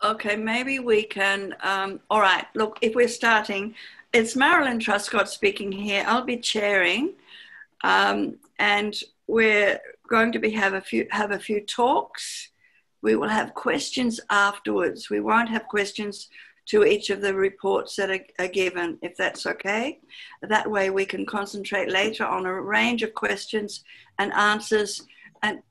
Okay, maybe we can, all right, look, if we're starting, it's Marilyn Truscott speaking here. I'll be chairing, and we're going to have a few talks. We will have questions afterwards. We won't have questions to each of the reports that are given, if that's okay. That way we can concentrate later on a range of questions and answers and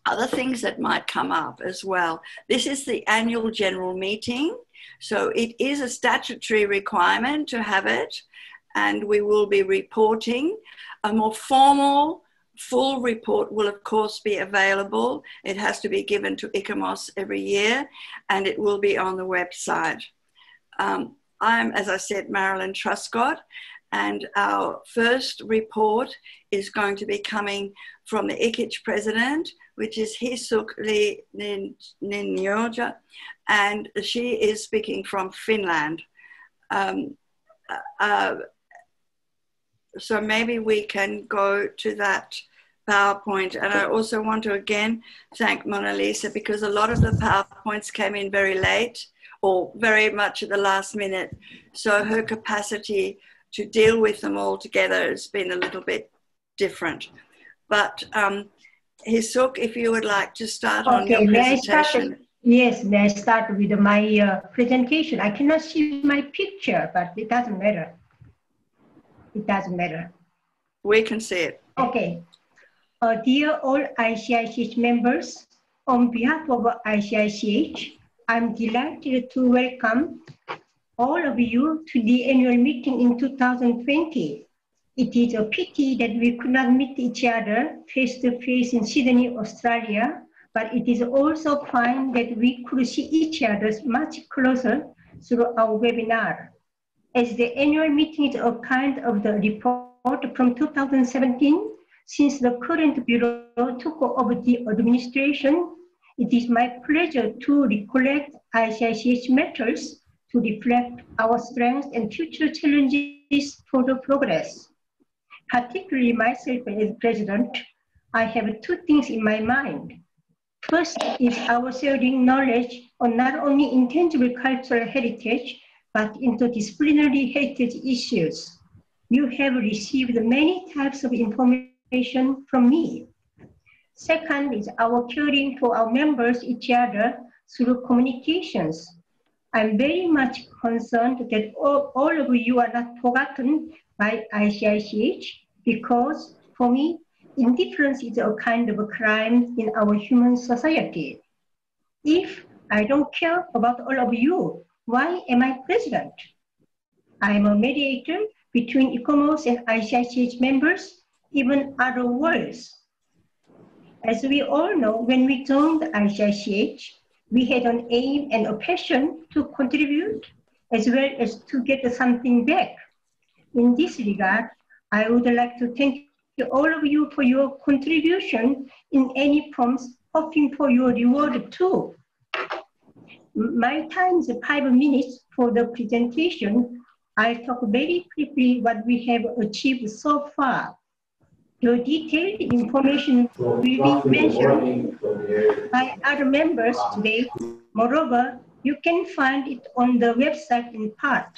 other things that might come up as well. This is the annual general meeting, so it is a statutory requirement to have it, and we will be reporting. A more formal, full report will of course be available. It has to be given to ICOMOS every year, and it will be on the website. I'm, as I said, Marilyn Truscott, and our first report is going to be coming from the ICICH president, which is Hisuk Ninjoja, and she is speaking from Finland. So maybe we can go to that PowerPoint. And I also want to again thank Mona Lisa, because a lot of the PowerPoints came in very late or very much at the last minute. So her capacity to deal with them all together has been a little bit different. But Hisuk, if you would like to start on your presentation. Yes, may I start with my presentation? I cannot see my picture, but it doesn't matter. It doesn't matter. We can see it. Okay. Dear all ICICH members, on behalf of ICICH, I'm delighted to welcome all of you to the annual meeting in 2020. It is a pity that we could not meet each other face-to-face in Sydney, Australia, but it is also fine that we could see each other much closer through our webinar. As the annual meeting is a kind of the report from 2017, since the current Bureau took over the administration, it is my pleasure to recollect ICICH matters to reflect our strengths and future challenges for the progress. Particularly myself as president, I have two things in my mind. First is our sharing knowledge on not only intangible cultural heritage, but interdisciplinary heritage issues. You have received many types of information from me. Second is our caring for our members, each other, through communications. I'm very much concerned that all of you are not forgotten by ICICH, because for me, indifference is a kind of a crime in our human society. If I don't care about all of you, why am I president? I am a mediator between ICOMOS and ICICH members, even other worlds. As we all know, when we joined ICICH, we had an aim and a passion to contribute, as well as to get something back. In this regard, I would like to thank all of you for your contribution in any forms, hoping for your reward too. My time is 5 minutes for the presentation. I'll talk very quickly what we have achieved so far. The detailed information will be mentioned by other members today. Moreover, you can find it on the website in part.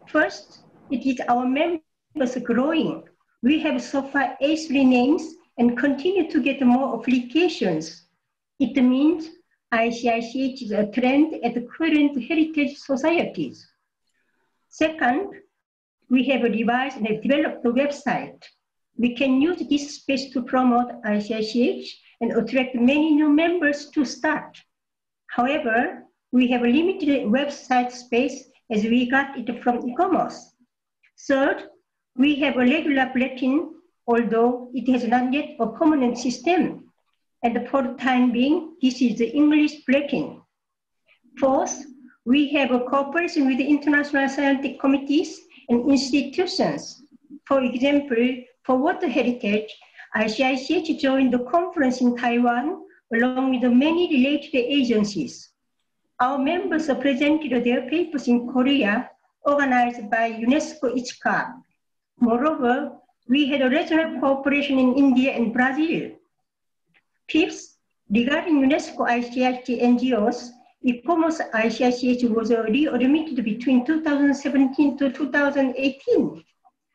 First, it is our members growing. We have so far 83 names and continue to get more applications. It means ICICH is a trend at the current heritage societies. Second, we have revised and developed the website. We can use this space to promote ICICH and attract many new members to start. However, we have limited website space as we got it from ICOMOS. Third, we have a regular bulletin, although it has not yet a permanent system. And for the time being, this is the English bulletin. Fourth, we have a cooperation with the international scientific committees and institutions. For example, for water heritage, ICICH joined the conference in Taiwan along with many related agencies. Our members presented their papers in Korea, organized by Unesco ICICH. Moreover, we had a regional cooperation in India and Brazil. Fifth, regarding UNESCO ICICH NGOs, ICOMOS ICICH was readmitted between 2017 to 2018.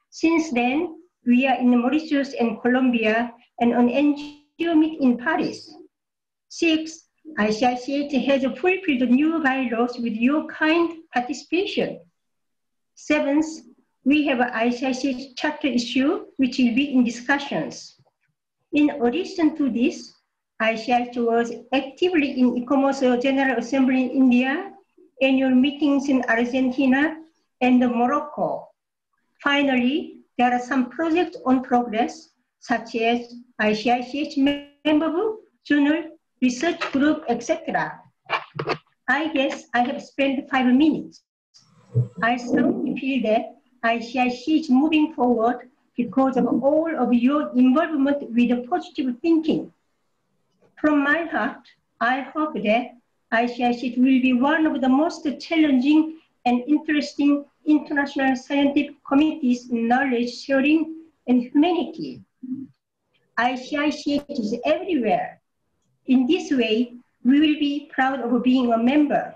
Since then, we are in Mauritius and Colombia and on NGO meet in Paris. 6. ICICH has fulfilled new bylaws with your kind participation. 7th, we have an ICICH chapter issue which will be in discussions. In addition to this, ICICH was actively in ICOMOS General Assembly in India, annual meetings in Argentina and Morocco. Finally, there are some projects on progress, such as ICICH member book, journal, research group, etc. I guess I have spent 5 minutes. I strongly feel that ICICH is moving forward because of all of your involvement with positive thinking. From my heart, I hope that ICICH will be one of the most challenging and interesting international scientific communities in knowledge sharing and humanity. ICICH is everywhere. In this way, we will be proud of being a member.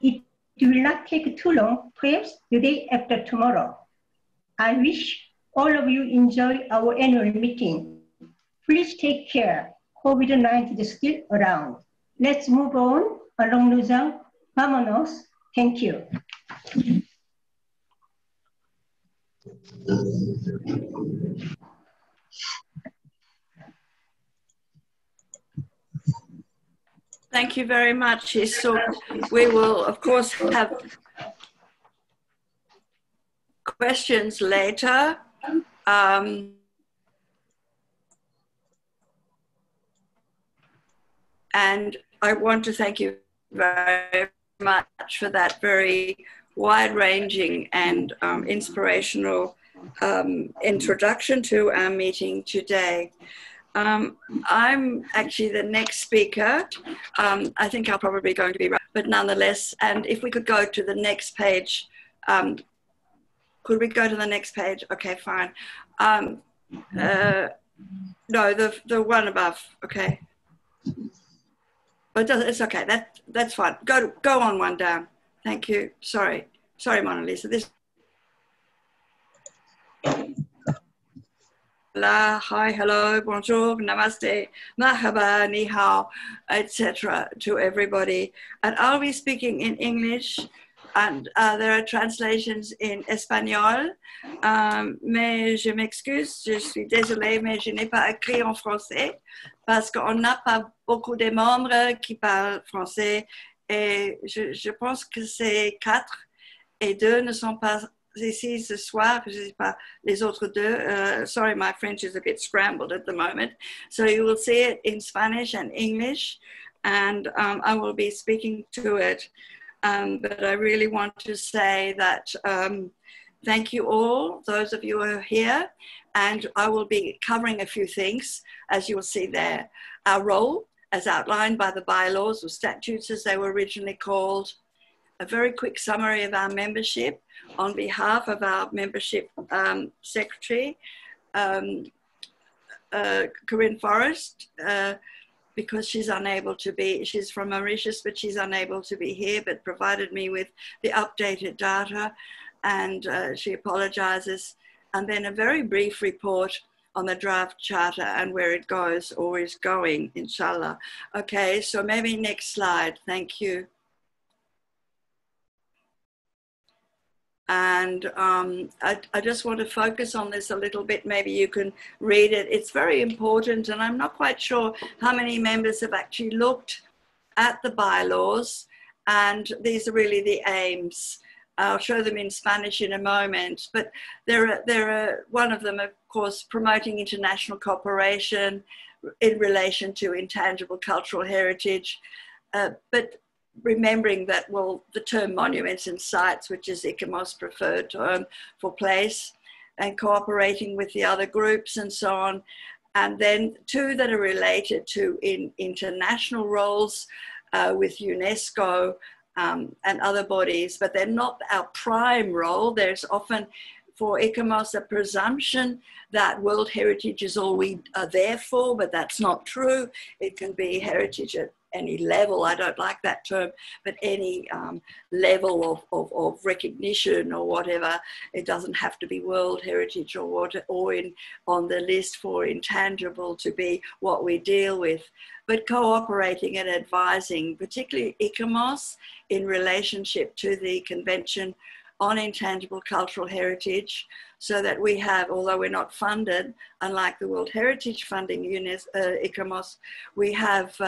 It will not take too long, perhaps the day after tomorrow. I wish all of you enjoy our annual meeting. Please take care. COVID-19 is still around. Let's move on. Along Luzang, vámonos. Thank you. Thank you very much, Isuk. We will, of course, have questions later. And I want to thank you very much for that very wide-ranging and inspirational introduction to our meeting today. I'm actually the next speaker. I think I'm probably going to be right, but nonetheless, and if we could go to the next page, could we go to the next page? Okay, fine. No, the one above, okay. But it's okay, that's fine. Go on one down. Thank you, sorry, Mona Lisa. This. Hi, hello, bonjour, namaste, mahaba, ni hao, etc. to everybody. And I'll be speaking in English, and there are translations in Espagnol, mais je m'excuse, je suis désolée, mais je n'ai pas écrit en français parce qu'on n'a pas beaucoup de membres qui parlent français et je pense que c'est 4 et 2 ne sont pas ici ce soir, je ne sais pas les autres deux. Sorry, my French is a bit scrambled at the moment. So you will see it in Spanish and English, and I will be speaking to it. But I really want to say that thank you all, those of you who are here, and I will be covering a few things, as you will see there. Our role, as outlined by the bylaws or statutes as they were originally called, a very quick summary of our membership on behalf of our membership secretary, Corinne Forrest, because she's unable to be, she's from Mauritius, but she's unable to be here, but provided me with the updated data, and she apologizes. And then a very brief report on the draft charter and where it goes or is going, inshallah. Okay, so maybe next slide, thank you. And I just want to focus on this a little bit. Maybe you can read it. It's very important, and I'm not quite sure how many members have actually looked at the bylaws, and these are really the aims. I'll show them in Spanish in a moment, but there are one of them, of course, promoting international cooperation in relation to intangible cultural heritage, but remembering that, well, the term monuments and sites, which is ICOMOS' preferred term for place, and cooperating with the other groups and so on. And then 2 that are related to international roles with Unesco and other bodies, but they're not our prime role. There's often, for ICOMOS, a presumption that World Heritage is all we are there for, but that's not true. It can be heritage at any level, I don't like that term, but any level of recognition or whatever. It doesn't have to be World Heritage or on the list for intangible to be what we deal with, but cooperating and advising, particularly ICOMOS in relationship to the Convention on Intangible Cultural Heritage, so that we have, although we're not funded, unlike the World Heritage funding ICOMOS, we have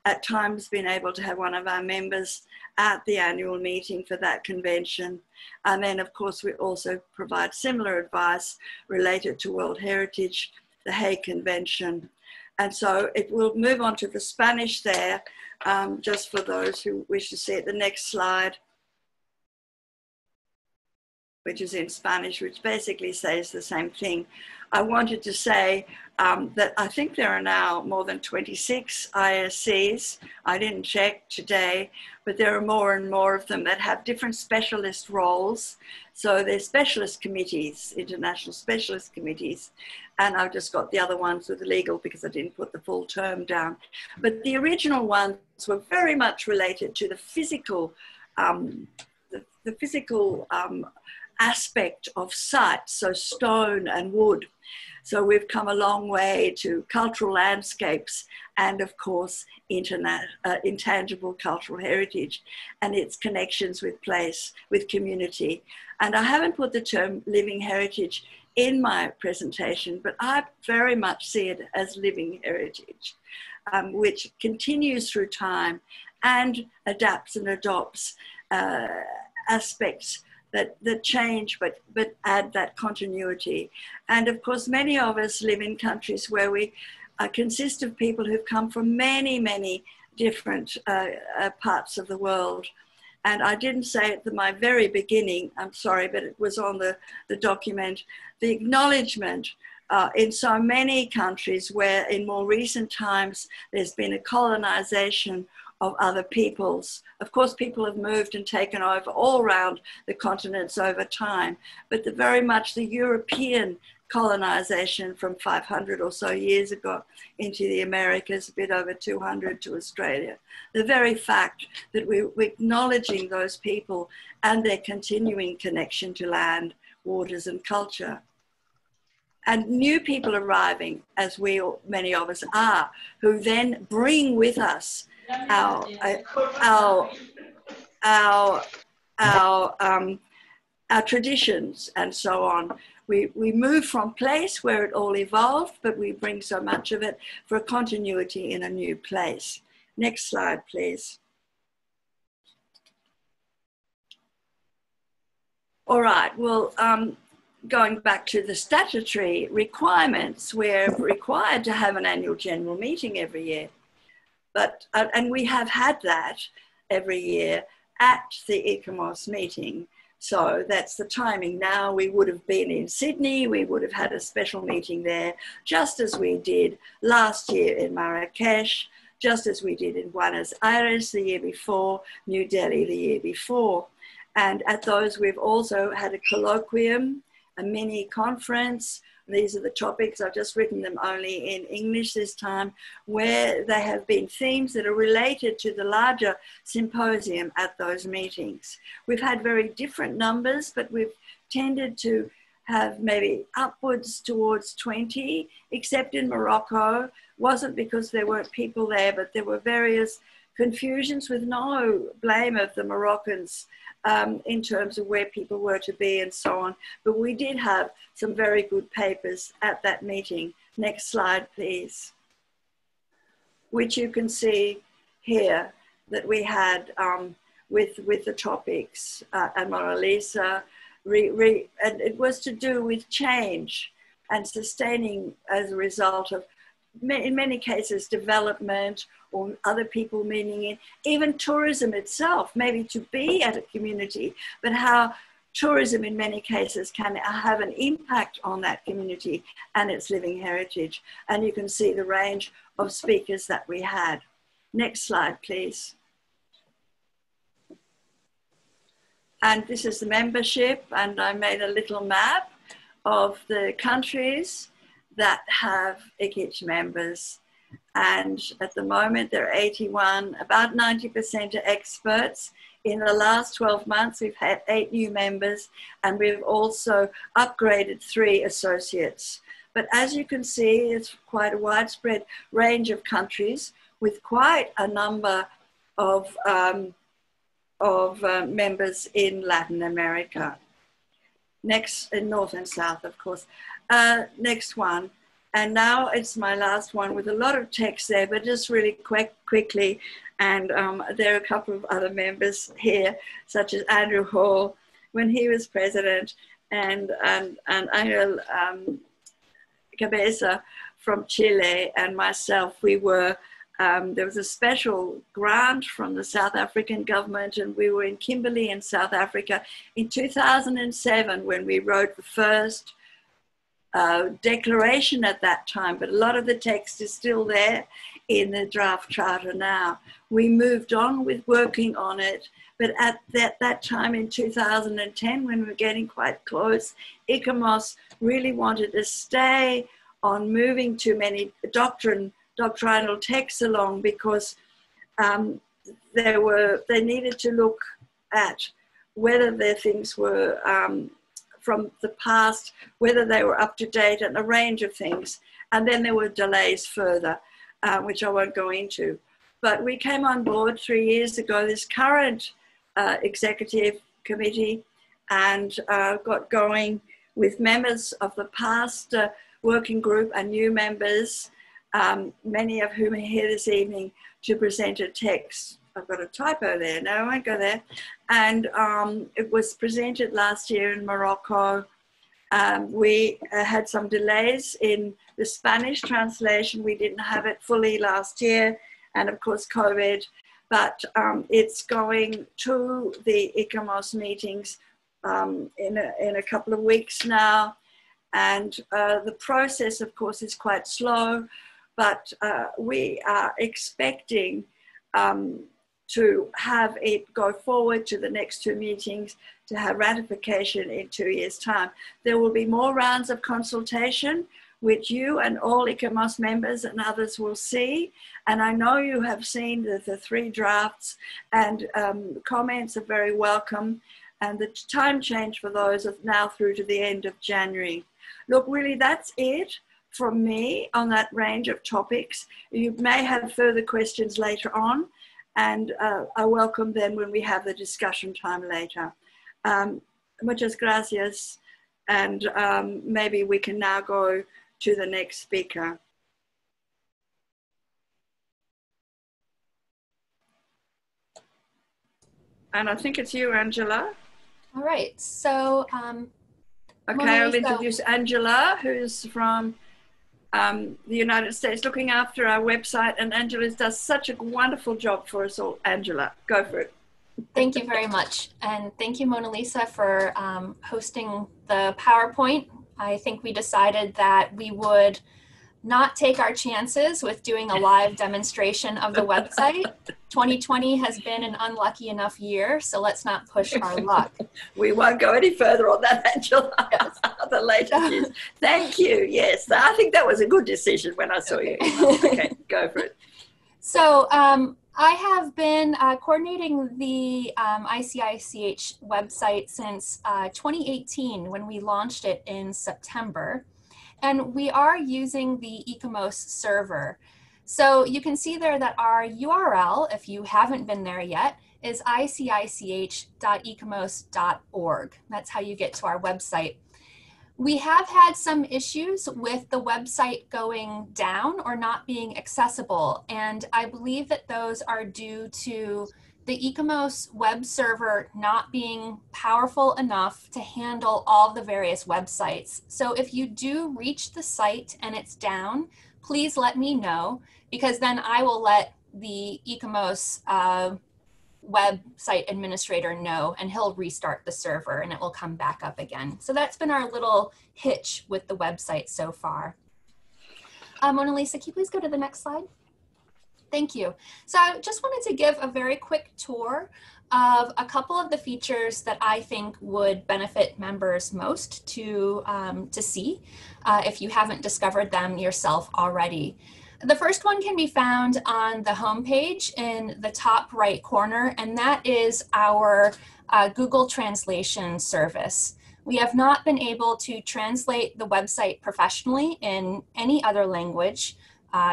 at times been able to have one of our members at the annual meeting for that convention. And then of course we also provide similar advice related to World Heritage, the Hague Convention. And so it will move on to the Spanish there, just for those who wish to see it. The next slide, which is in Spanish, which basically says the same thing. I wanted to say that I think there are now more than 26 ISCs. I didn't check today, but there are more and more of them that have different specialist roles. So they're specialist committees, international specialist committees. And I've just got the other ones with the legal because I didn't put the full term down. But the original ones were very much related to the physical, aspect of sites, so stone and wood. So we've come a long way to cultural landscapes and of course intangible cultural heritage and its connections with place, with community. And I haven't put the term living heritage in my presentation, but I very much see it as living heritage, which continues through time and adapts and adopts aspects that change, but add that continuity. And of course, many of us live in countries where we consist of people who've come from many, many different parts of the world. And I didn't say at my very beginning, I'm sorry, but it was on the document, the acknowledgement in so many countries where in more recent times there's been a colonization of other peoples. Of course, people have moved and taken over all around the continents over time, but very much the European colonization from 500 or so years ago into the Americas, a bit over 200 to Australia. The very fact that we're acknowledging those people and their continuing connection to land, waters and culture. And new people arriving, as many of us are, who then bring with us our traditions and so on. We move from place where it all evolved, but we bring so much of it for a continuity in a new place. Next slide, please. All right, well, going back to the statutory requirements, we're required to have an annual general meeting every year. But, and we have had that every year at the ICOMOS meeting. So that's the timing. Now we would have been in Sydney, we would have had a special meeting there, just as we did last year in Marrakesh, just as we did in Buenos Aires the year before, New Delhi the year before. And at those we've also had a colloquium, a mini conference. These are the topics, I've just written them only in English this time, where they have been themes that are related to the larger symposium at those meetings. We've had very different numbers, but we've tended to have maybe upwards towards 20, except in Morocco. Wasn't because there weren't people there, but there were various confusions with no blame of the Moroccans in terms of where people were to be and so on. But we did have some very good papers at that meeting. Next slide, please. Which you can see here that we had with the topics and Mona Lisa, and it was to do with change and sustaining as a result of, in many cases, development or other people meaning it, even tourism itself, maybe to be at a community, but how tourism in many cases can have an impact on that community and its living heritage. And you can see the range of speakers that we had. Next slide, please. And this is the membership, and I made a little map of the countries that have ICICH members. And at the moment, there are 81, about 90% are experts. In the last 12 months, we've had 8 new members, and we've also upgraded 3 associates. But as you can see, it's quite a widespread range of countries with quite a number of members in Latin America. Next, in North and South, of course. Next one. And now it's my last one with a lot of text there, but just really quickly. And there are a couple of other members here, such as Andrew Hall, when he was president, and Angel Cabeza from Chile, and myself. We were, there was a special grant from the South African government, and we were in Kimberley in South Africa in 2007 when we wrote the first declaration at that time, but a lot of the text is still there in the draft charter now. We moved on with working on it, but at that time in 2010, when we were getting quite close, ICOMOS really wanted to stay on moving too many doctrinal texts along, because they needed to look at whether their things were from the past, whether they were up to date, and a range of things. And then there were delays further, which I won't go into. But we came on board 3 years ago, this current executive committee, and got going with members of the past working group and new members, many of whom are here this evening to present a text. I've got a typo there. No, I won't go there. And it was presented last year in Morocco. We had some delays in the Spanish translation. We didn't have it fully last year, and of course COVID, but it's going to the ICOMOS meetings in a couple of weeks now. And the process, of course, is quite slow, but we are expecting to have it go forward to the next 2 meetings to have ratification in 2 years' time. There will be more rounds of consultation, which you and all ICOMOS members and others will see. And I know you have seen the 3 drafts, and comments are very welcome. And the time change for those is now through to the end of January. Look, really, that's it from me on that range of topics. You may have further questions later on, and I welcome them when we have the discussion time later. Muchas gracias, and maybe we can now go to the next speaker. And I think it's you, Angela. All right, so okay, I'll introduce Angela, who's from the United States, looking after our website, and Angela does such a wonderful job for us all. Angela, go for it. Thank you very much, and thank you, Mona Lisa, for hosting the PowerPoint. I think we decided that we would not take our chances with doing a live demonstration of the website. 2020 has been an unlucky enough year, so let's not push our luck. We won't go any further on that, Angela. Yes. The later years. Thank you. Yes, I think that was a good decision when I saw you. Okay, go for it. So I have been coordinating the ICICH website since 2018, when we launched it in September. And we are using the ICOMOS server. So you can see there that our URL, if you haven't been there yet, is icich.ecomos.org. That's how you get to our website. We have had some issues with the website going down or not being accessible. And I believe that those are due to the ICOMOS web server not being powerful enough to handle all the various websites. So if you do reach the site and it's down, please let me know, because then I will let the ICOMOS website administrator know, and he'll restart the server and it will come back up again. So that's been our little hitch with the website so far. Mona Lisa, can you please go to the next slide? Thank you. So I just wanted to give a very quick tour of a couple of the features that I think would benefit members most to see if you haven't discovered them yourself already. The first one can be found on the homepage in the top right corner, and that is our Google Translation service. We have not been able to translate the website professionally in any other language,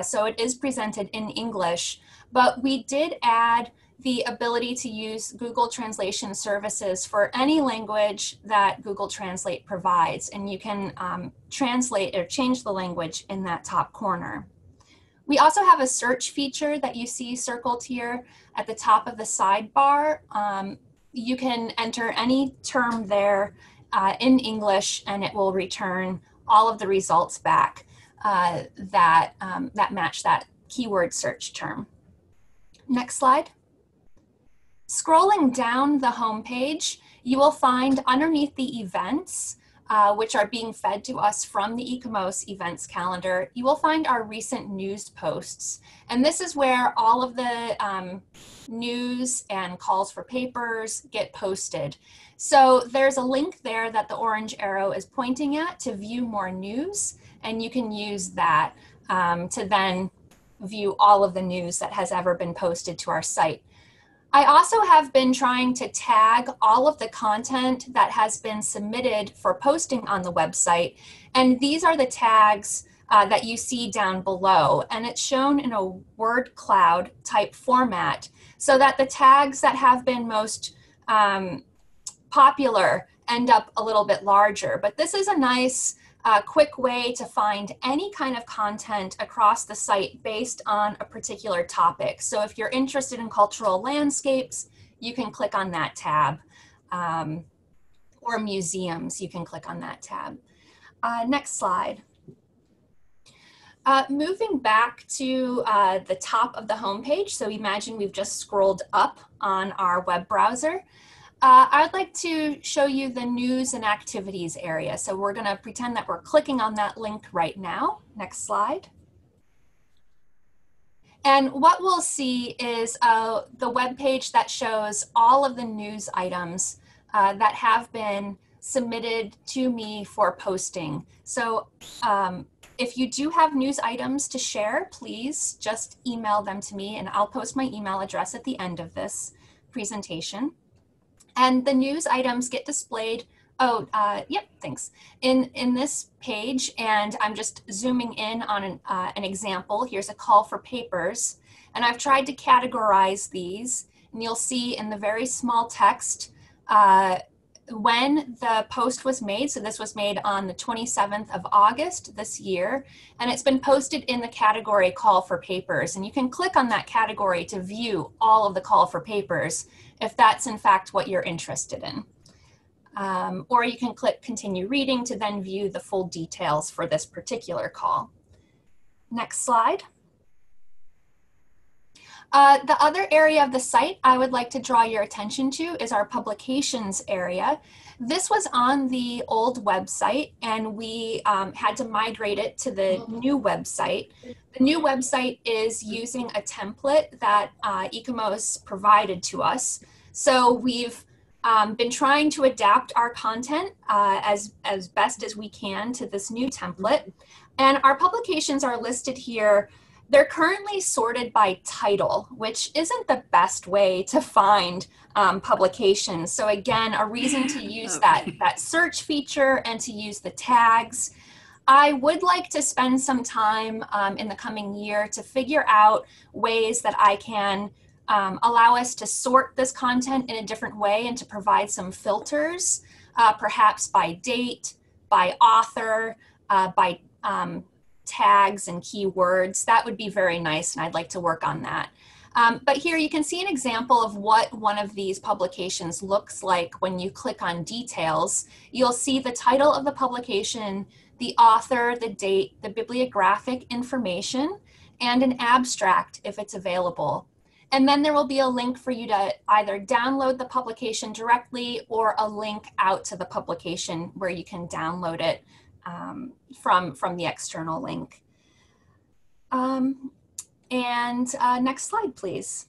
so it is presented in English, but we did add the ability to use Google Translation services for any language that Google Translate provides, and you can translate or change the language in that top corner. We also have a search feature that you see circled here at the top of the sidebar. You can enter any term there in English, and it will return all of the results back that match that keyword search term. Next slide. Scrolling down the homepage, you will find underneath the events, which are being fed to us from the ICOMOS events calendar, you will find our recent news posts. And this is where all of the news and calls for papers get posted. So there's a link there that the orange arrow is pointing at to view more news, and you can use that to then view all of the news that has ever been posted to our site. I also have been trying to tag all of the content that has been submitted for posting on the website. And these are the tags that you see down below. And it's shown in a word cloud type format so that the tags that have been most popular end up a little bit larger. But this is a nice quick way to find any kind of content across the site based on a particular topic. So if you're interested in cultural landscapes, you can click on that tab. Or museums, you can click on that tab. Next slide. Moving back to the top of the homepage, so imagine we've just scrolled up on our web browser. I'd like to show you the news and activities area. So we're going to pretend that we're clicking on that link right now. Next slide. And what we'll see is the web page that shows all of the news items that have been submitted to me for posting. So if you do have news items to share, please just email them to me, and I'll post my email address at the end of this presentation. And the news items get displayed, yep, thanks, in this page. And I'm just zooming in on an example. Here's a call for papers. And I've tried to categorize these. And you'll see in the very small text when the post was made. So this was made on the 27th of August this year. And it's been posted in the category call for papers. And you can click on that category to view all of the call for papers, if that's in fact what you're interested in. Or you can click continue reading to then view the full details for this particular call. Next slide. The other area of the site I would like to draw your attention to is our publications area. This was on the old website, and we had to migrate it to the new website. The new website is using a template that ICOMOS provided to us. So we've been trying to adapt our content as best as we can to this new template. And our publications are listed here. They're currently sorted by title, which isn't the best way to find publications. So again, a reason to use that search feature and to use the tags. I would like to spend some time in the coming year to figure out ways that I can allow us to sort this content in a different way and to provide some filters, perhaps by date, by author, by tags and keywords. That would be very nice, and I'd like to work on that. But here you can see an example of what one of these publications looks like when you click on details. You'll see the title of the publication, the author, the date, the bibliographic information, and an abstract if it's available. And then there will be a link for you to either download the publication directly or a link out to the publication where you can download it from the external link. Next slide, please.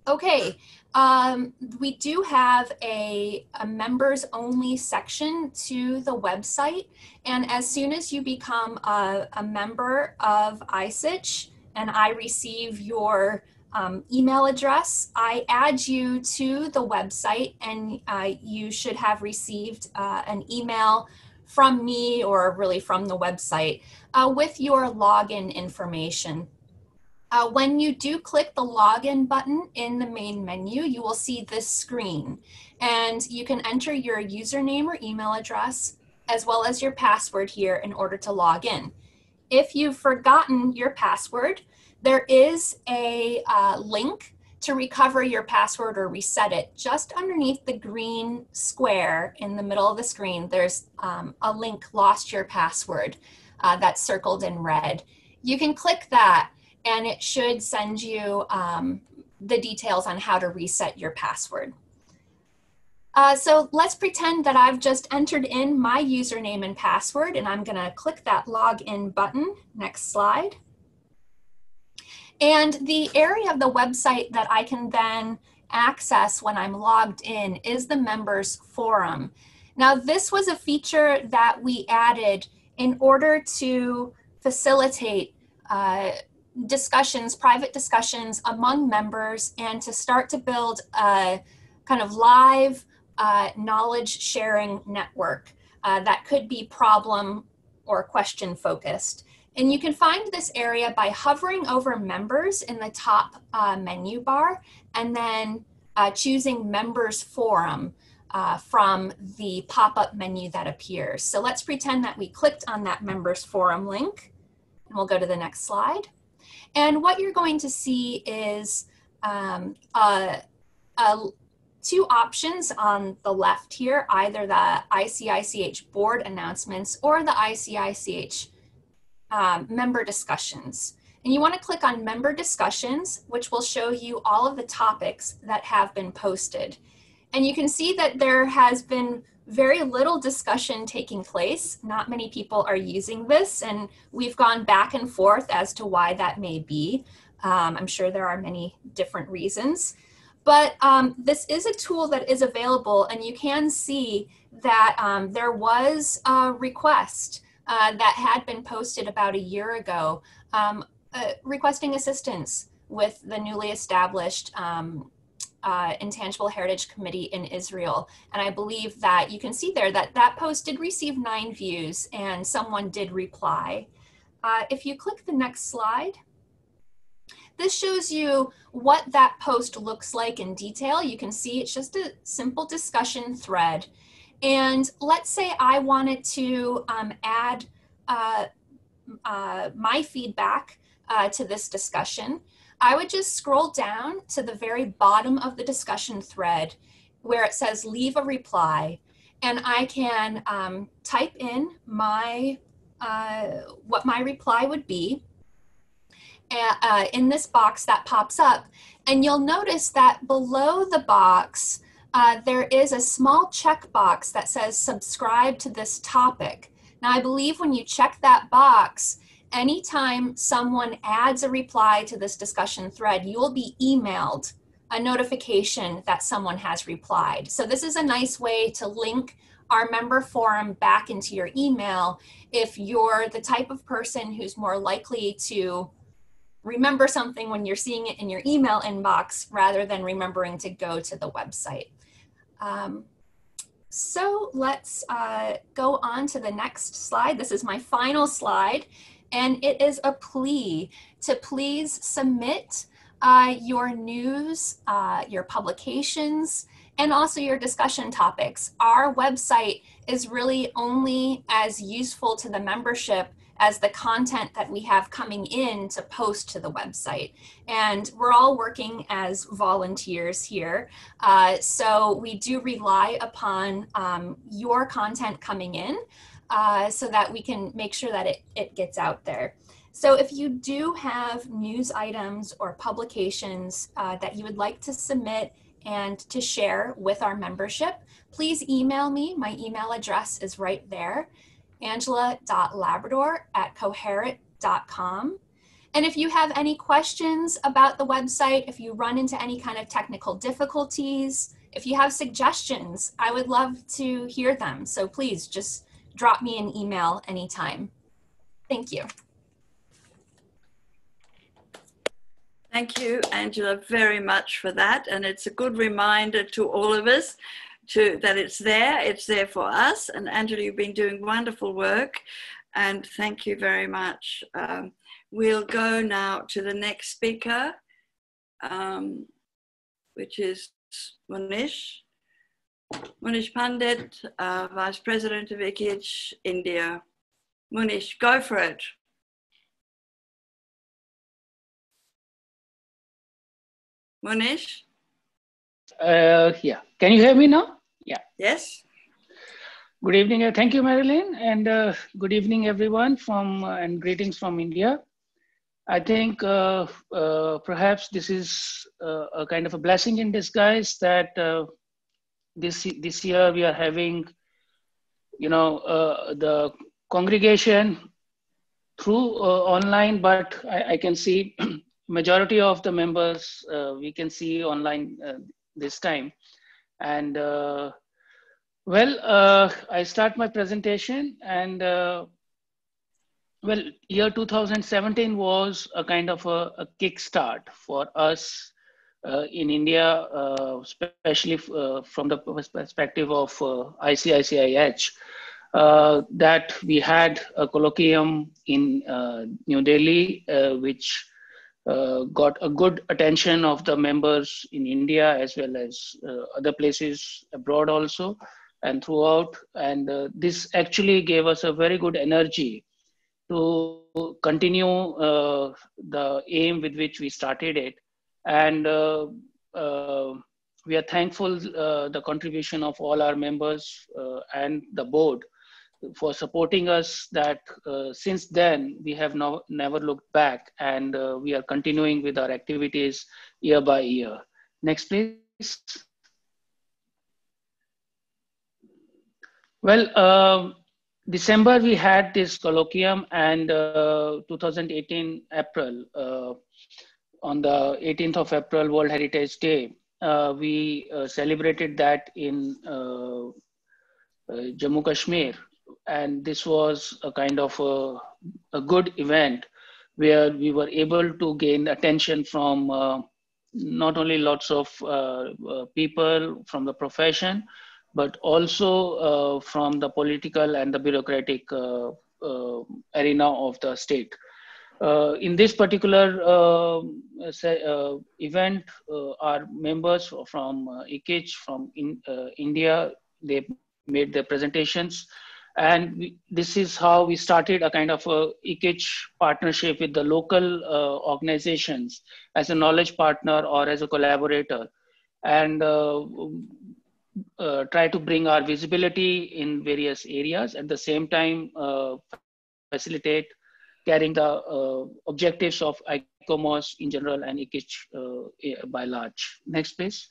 Okay, We do have a members only section to the website. And as soon as you become a member of ICICH and I receive your email address, I add you to the website, and you should have received an email from me, or really from the website, with your login information. When you do click the login button in the main menu, you will see this screen, and you can enter your username or email address as well as your password here in order to log in. If you've forgotten your password, there is a link to recover your password or reset it. Just underneath the green square in the middle of the screen, there's a link, lost your password, that's circled in red. You can click that, and it should send you the details on how to reset your password. So let's pretend that I've just entered in my username and password, and I'm gonna click that login button. Next slide. And the area of the website that I can then access when I'm logged in is the members forum. Now, this was a feature that we added in order to facilitate discussions, private discussions among members, and to start to build a kind of live knowledge sharing network that could be problem or question focused. And you can find this area by hovering over members in the top menu bar, and then choosing members forum from the pop-up menu that appears. So let's pretend that we clicked on that members forum link, and we'll go to the next slide. And what you're going to see is two options on the left here, either the ICICH board announcements or the ICICH member discussions. And you want to click on member discussions, which will show you all of the topics that have been posted. And you can see that there has been very little discussion taking place. Not many people are using this, and we've gone back and forth as to why that may be. I'm sure there are many different reasons, but this is a tool that is available, and you can see that there was a request that had been posted about a year ago, requesting assistance with the newly established Intangible Heritage Committee in Israel. And I believe that you can see there that that post did receive 9 views, and someone did reply. If you click the next slide, this shows you what that post looks like in detail. You can see it's just a simple discussion thread. And let's say I wanted to add my feedback to this discussion. I would just scroll down to the very bottom of the discussion thread where it says leave a reply, and I can type in my what my reply would be in this box that pops up. And you'll notice that below the box there is a small checkbox that says subscribe to this topic. Now, I believe when you check that box, anytime someone adds a reply to this discussion thread, you will be emailed a notification that someone has replied. So this is a nice way to link our member forum back into your email if you're the type of person who's more likely to remember something when you're seeing it in your email inbox rather than remembering to go to the website. So let's go on to the next slide. This is my final slide, and it is a plea to please submit your news, your publications, and also your discussion topics. Our website is really only as useful to the membership as the content that we have coming in to post to the website. And we're all working as volunteers here. So we do rely upon your content coming in so that we can make sure that it gets out there. So if you do have news items or publications that you would like to submit and to share with our membership, please email me. My email address is right there, angela.labrador@coherit.com. And if you have any questions about the website, if you run into any kind of technical difficulties, if you have suggestions, I would love to hear them. So please just drop me an email anytime. Thank you. Thank you, Angela, very much for that. And it's a good reminder to all of us that it's there for us. And Angela, you've been doing wonderful work, and thank you very much. We'll go now to the next speaker, which is Munish Pandit, Vice President of ICICH, India. Munish, go for it. Munish? Yeah, can you hear me now? Yeah. Yes. Good evening. Thank you, Marilyn, and good evening, everyone, and greetings from India. I think perhaps this is a kind of a blessing in disguise that this year we are having, the congregation through online, but I can see majority of the members we can see online this time. And I start my presentation, and well, year 2017 was a kind of a kickstart for us in India, especially from the perspective of ICICH, that we had a colloquium in New Delhi, which got a good attention of the members in India as well as other places abroad also and throughout. And this actually gave us a very good energy to continue the aim with which we started it. And we are thankful the contribution of all our members and the board for supporting us, that since then we have never looked back, and we are continuing with our activities year by year. Next, please. Well, December we had this colloquium, and 2018 April, on the 18th of April, World Heritage Day, we celebrated that in Jammu Kashmir. And this was a kind of a good event where we were able to gain attention from not only lots of people from the profession, but also from the political and the bureaucratic arena of the state. In this particular event, our members from ICICH from India, they made their presentations. And this is how we started a kind of a ICICH partnership with the local organizations as a knowledge partner or as a collaborator, and try to bring our visibility in various areas, at the same time facilitate carrying the objectives of ICOMOS in general and ICICH by large. Next, please.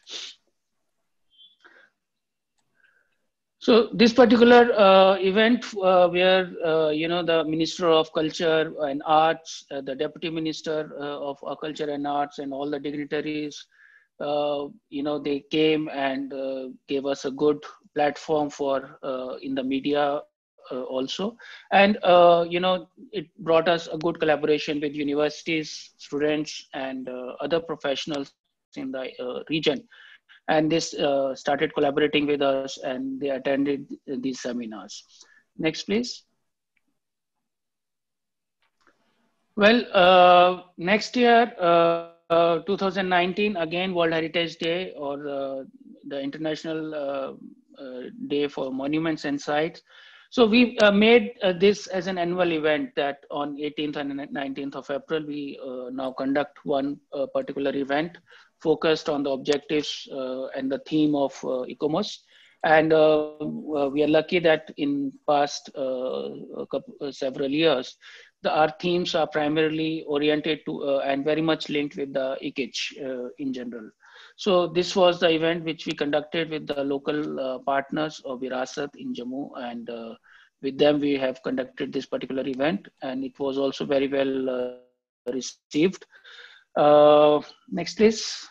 So this particular event where, the Minister of Culture and Arts, the Deputy Minister of Culture and Arts, and all the dignitaries, they came and gave us a good platform for in the media also. And, it brought us a good collaboration with universities, students, and other professionals in the region. And this started collaborating with us, and they attended these seminars. Next, please. Well, next year, 2019, again, World Heritage Day, or the International Day for Monuments and Sites. So we made this as an annual event, that on 18th and 19th of April, we now conduct one particular event focused on the objectives and the theme of ICOMOS. And we are lucky that in past several years, our themes are primarily oriented to and very much linked with the ICICH in general. So this was the event which we conducted with the local partners of Virasat in Jammu, and with them we have conducted this particular event, and it was also very well received. Next, please.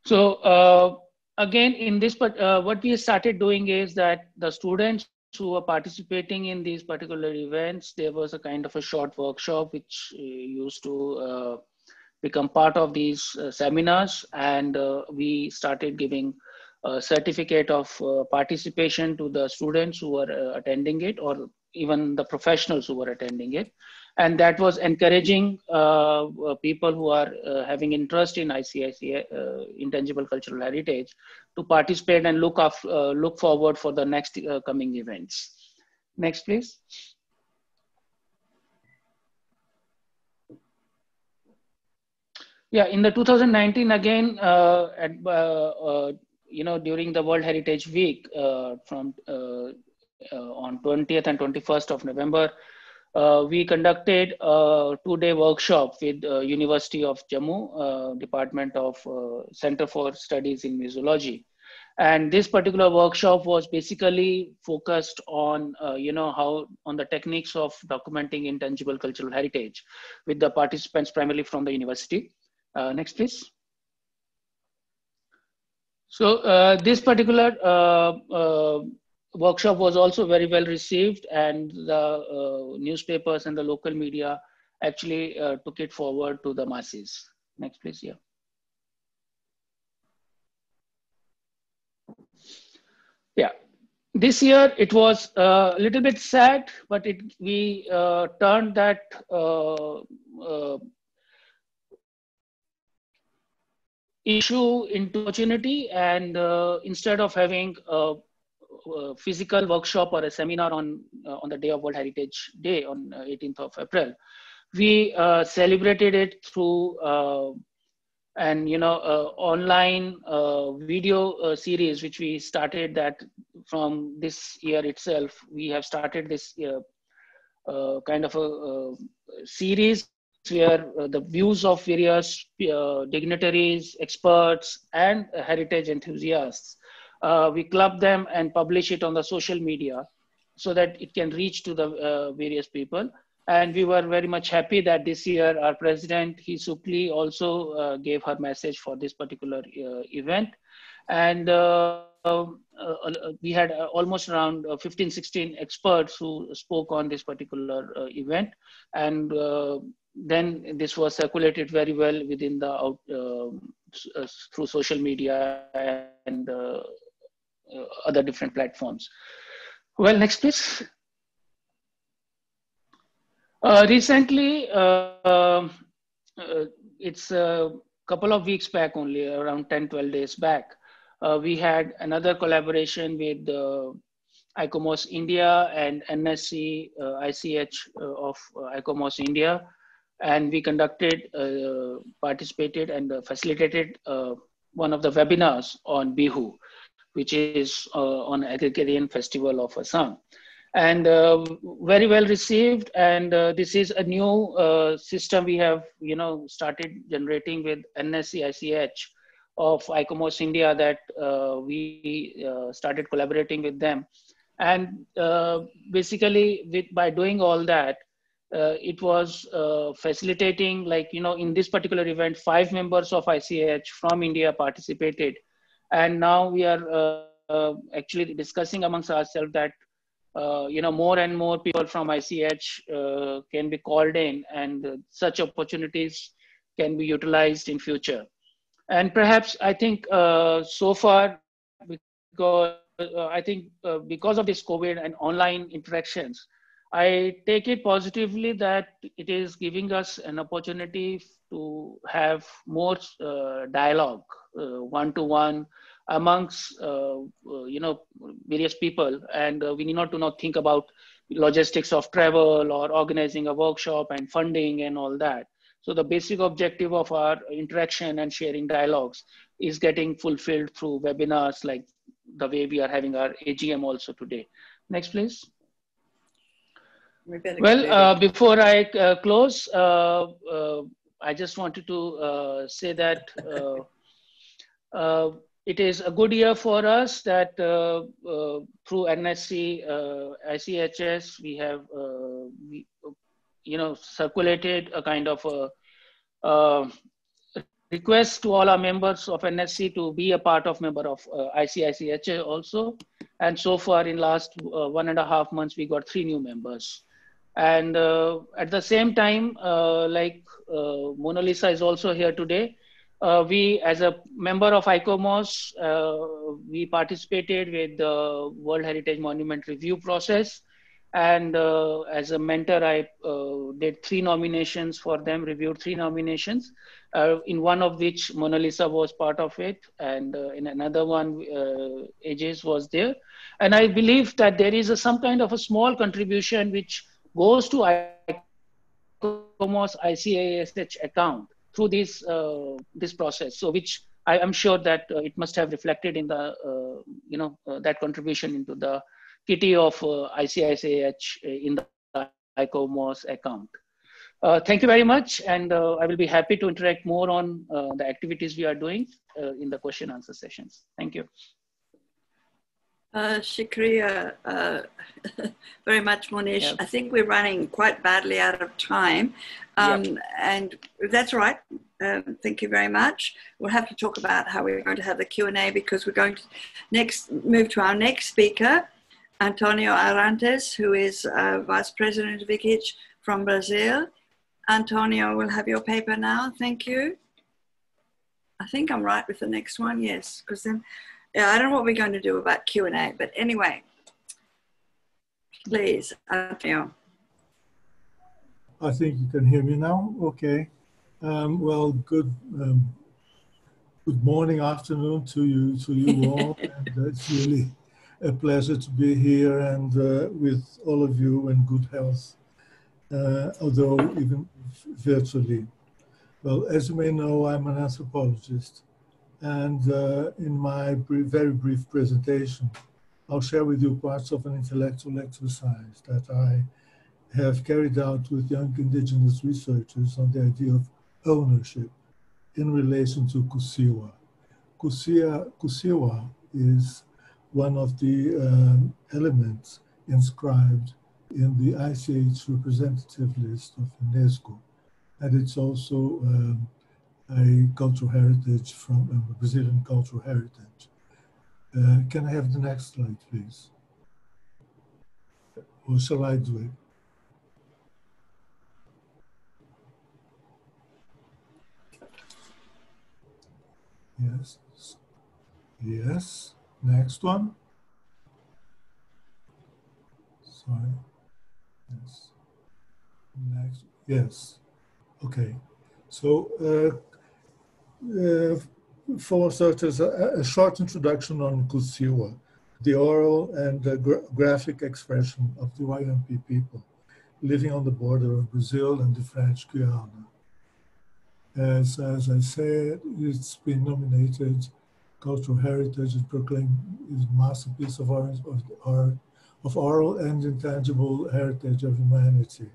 So again, in this, what we started doing is that the students who were participating in these particular events, there was a kind of a short workshop which used to become part of these seminars, and we started giving a certificate of participation to the students who were attending it, or even the professionals who were attending it. And that was encouraging people who are having interest in ICICH, Intangible Cultural Heritage, to participate and look forward for the next coming events. Next, please. Yeah, in the 2019, again, during the World Heritage Week on 20th and 21st of November, we conducted a 2-day workshop with University of Jammu, Department of Center for Studies in Museology. And this particular workshop was basically focused on, how on the techniques of documenting intangible cultural heritage, with the participants primarily from the university. Next, please. So this particular workshop was also very well received, and the newspapers and the local media actually took it forward to the masses. Next, please. Yeah. Yeah. This year it was a little bit sad, but we turned that issue into opportunity, and instead of having a physical workshop or a seminar on the day of World Heritage Day on 18th of April, we celebrated it through online video series, which we started that from this year itself. We have started this kind of a series where the views of various dignitaries, experts, and heritage enthusiasts, we club them and publish it on the social media so that it can reach to the various people. And we were very much happy that this year our president, Hee Suk Lee, also gave her message for this particular event. And we had almost around 15, 16 experts who spoke on this particular event. And then this was circulated very well within the through social media and other different platforms. Well, next, please. Recently, it's a couple of weeks back only, around 10, 12 days back, we had another collaboration with ICOMOS India and NSC ICH of ICOMOS India. And we conducted, participated and facilitated one of the webinars on Bihu, which is on Agrarian Festival of Assam. And very well received. And this is a new system we have, started generating with NSC ICH of ICOMOS India, that we started collaborating with them. And basically, by doing all that, it was facilitating, like, in this particular event, 5 members of ICH from India participated. And now we are actually discussing amongst ourselves that, more and more people from ICH can be called in, and such opportunities can be utilized in future. And perhaps I think so far, because because of this COVID and online interactions, I take it positively that it is giving us an opportunity to have more dialogue, one-to-one, amongst various people, and we need not to think about logistics of travel or organizing a workshop and funding and all that. So the basic objective of our interaction and sharing dialogues is getting fulfilled through webinars like the way we are having our AGM also today. Next, please. Well, before I close, I just wanted to say that it is a good year for us that through NSC ICHS, we have circulated a kind of a request to all our members of NSC to be a part of member of ICICH also. And so far in last 1.5 months, we got 3 new members. And at the same time, like Mona Lisa is also here today, we as a member of ICOMOS, we participated with the World Heritage Monument review process. And as a mentor, I did 3 nominations for them, reviewed 3 nominations, in one of which Mona Lisa was part of it. And in another one, Aegis was there. And I believe that there is some kind of a small contribution which goes to ICOMOS ICICH account through this process. So which I am sure that it must have reflected in the, that contribution into the kitty of ICICH in the ICOMOS account. Thank you very much. And I will be happy to interact more on the activities we are doing in the question answer sessions. Thank you. Shukriya, very much, Monish. Yeah. I think we're running quite badly out of time. And that's right. Thank you very much. We'll have to talk about how we're going to have the Q&A, because we're going to move to our next speaker, Antonio Arantes, who is Vice President of ICICH from Brazil. Antonio, we'll have your paper now. Thank you. I think I'm right with the next one. Yes, because then, yeah, I don't know what we're going to do about Q&A, but anyway, please, Antonio. I think you can hear me now. Okay. Well, good morning, afternoon to you all. And it's really a pleasure to be here and with all of you in good health, although even virtually. Well, as you may know, I'm an anthropologist, and in my very brief presentation, I'll share with you parts of an intellectual exercise that I have carried out with young indigenous researchers on the idea of ownership in relation to Kusuwa. Kusuwa is one of the elements inscribed in the ICH representative list of Unesco, and it's also a cultural heritage from Brazilian cultural heritage. Can I have the next slide, please? Or shall I do it? Yes. Yes. Next one. Sorry. Yes. Next. Yes. Okay. So for starters, a short introduction on Kusuwa, the oral and graphic expression of the YMP people living on the border of Brazil and the French Guiana. As I said, it's been nominated Cultural Heritage and proclaimed as masterpiece of oral and intangible heritage of humanity.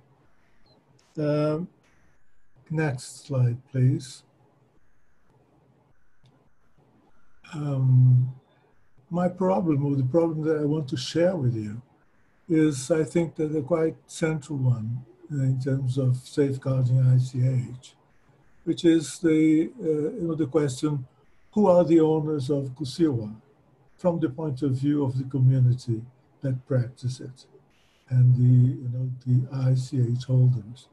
Next slide, please. My problem, or the problem that I want to share with you, is I think that a quite central one in terms of safeguarding ICH, which is the question, who are the owners of Kusuwa from the point of view of the community that practice it and the ICH holders?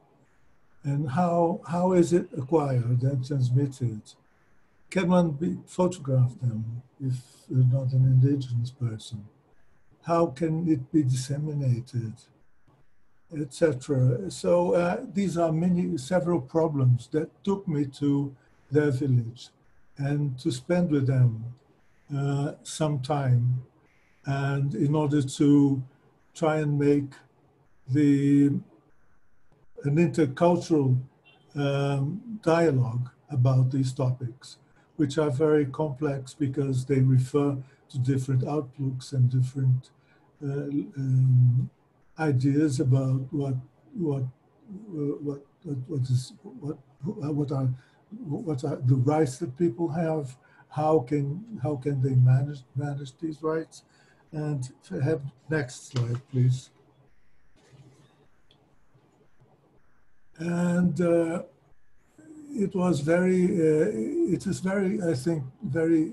And how is it acquired and transmitted? Can one photograph them if you're not an indigenous person? How can it be disseminated, etc.? So these are several problems that took me to their village and to spend with them some time, and in order to try and make an intercultural dialogue about these topics, which are very complex because they refer to different outlooks and different ideas about what are the rights that people have, how can they manage these rights. And have next slide, please. And it was very, it is very, I think, very,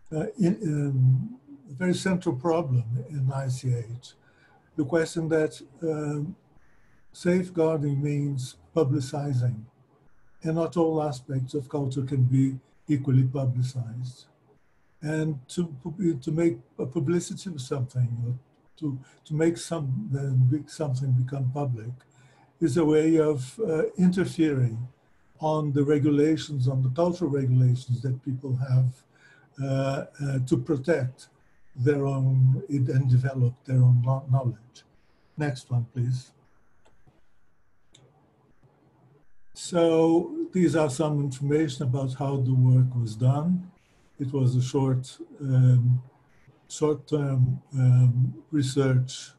very central problem in ICH. The question that safeguarding means publicizing, and not all aspects of culture can be equally publicized. And to make a publicity of something, or to make something become public, is a way of interfering on the regulations, on the cultural regulations that people have to protect their own and develop their own knowledge. Next one, please. So these are some information about how the work was done. It was a short-term research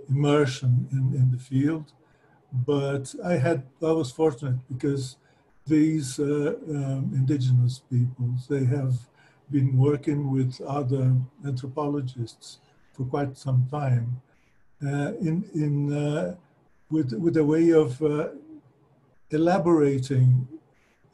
immersion in the field, but I was fortunate because these indigenous peoples, they have been working with other anthropologists for quite some time with a way of elaborating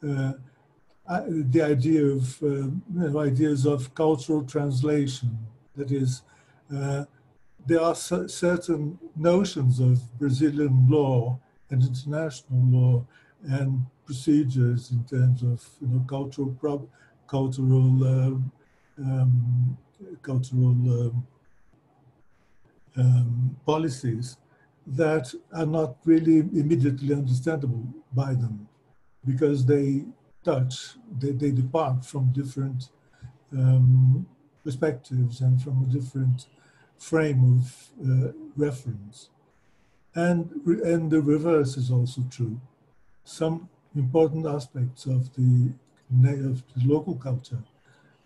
the idea of ideas of cultural translation. That is, there are certain notions of Brazilian law and international law and procedures in terms of cultural policies that are not really immediately understandable by them, because they depart from different perspectives and from a different frame of reference. And the reverse is also true. Some important aspects of the local culture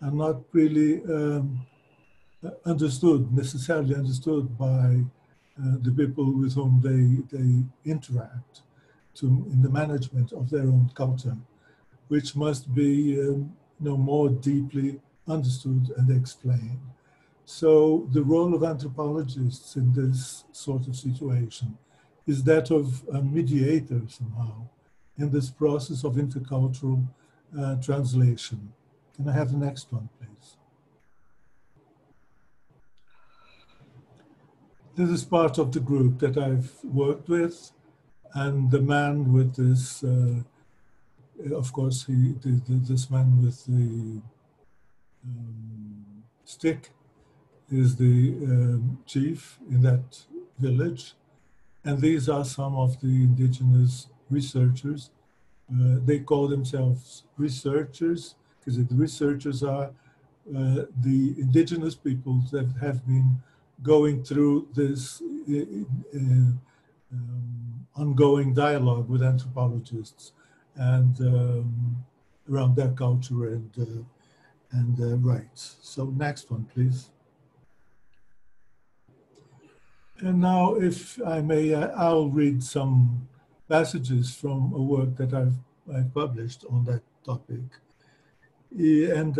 are not really necessarily understood by the people with whom they interact in the management of their own culture, which must be more deeply understood and explained. So the role of anthropologists in this sort of situation is that of a mediator somehow in this process of intercultural translation. Can I have the next one, please? This is part of the group that I've worked with, and the man with this, of course, this man with the stick is the chief in that village. And these are some of the indigenous researchers. They call themselves researchers because the researchers are the indigenous peoples that have been going through this ongoing dialogue with anthropologists and around their culture and rights. So next one, please. And now, if I may, I'll read some passages from a work that I've published on that topic. And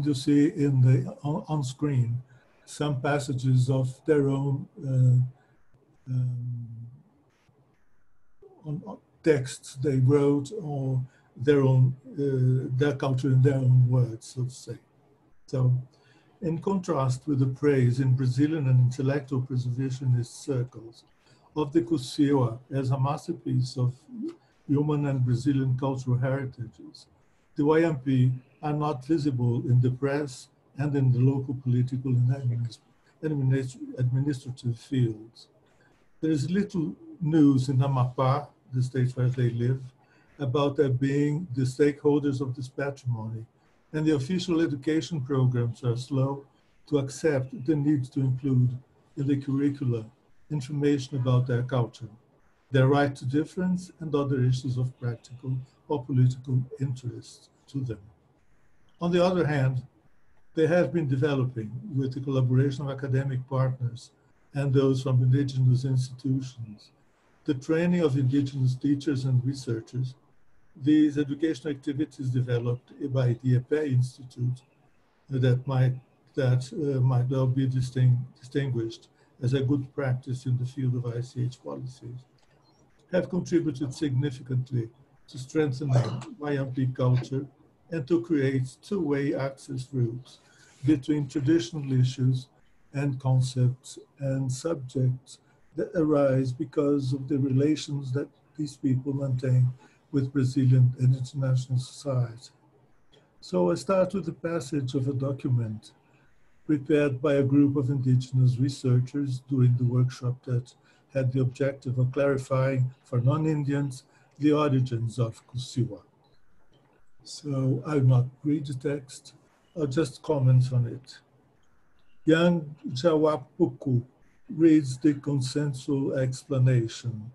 you'll see on screen some passages of their own on texts they wrote, or their culture in their own words, so to say. So, in contrast with the praise in Brazilian and intellectual preservationist circles of the Kusuwa as a masterpiece of human and Brazilian cultural heritages, the YMP are not visible in the press and in the local political and administrative fields. There is little news in Amapá, the state where they live, about their being the stakeholders of this patrimony, and the official education programs are slow to accept the need to include in the curricula information about their culture, their right to difference, and other issues of practical or political interest to them. On the other hand, they have been developing, with the collaboration of academic partners and those from indigenous institutions, the training of indigenous teachers and researchers. These educational activities developed by the EPE Institute that might well be distinguished as a good practice in the field of ICH policies, have contributed significantly to strengthening YMP culture and to create two-way access routes between traditional issues and concepts and subjects that arise because of the relations that these people maintain with Brazilian and international society. So I start with the passage of a document prepared by a group of indigenous researchers during the workshop that had the objective of clarifying for non-Indians the origins of Kusuwa. So I'll not read the text, I'll just comment on it. Yang Jawapuku reads the consensual explanation.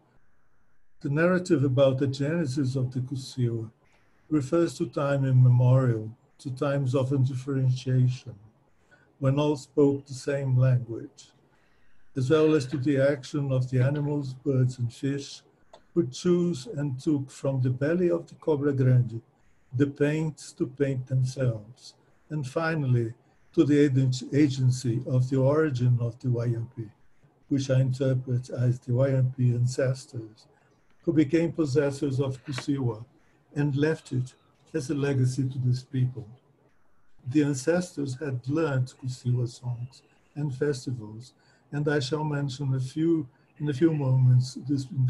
The narrative about the genesis of the Kusuwa refers to time immemorial, to times of undifferentiation, when all spoke the same language, as well as to the action of the animals, birds, and fish, who chose and took from the belly of the Cobra Grande the paints to paint themselves, and finally to the agency of the origin of the YMP, which I interpret as the YMP ancestors, who became possessors of Kusuwa and left it as a legacy to these people. The ancestors had learned Kusuwa songs and festivals, and I shall mention in a few moments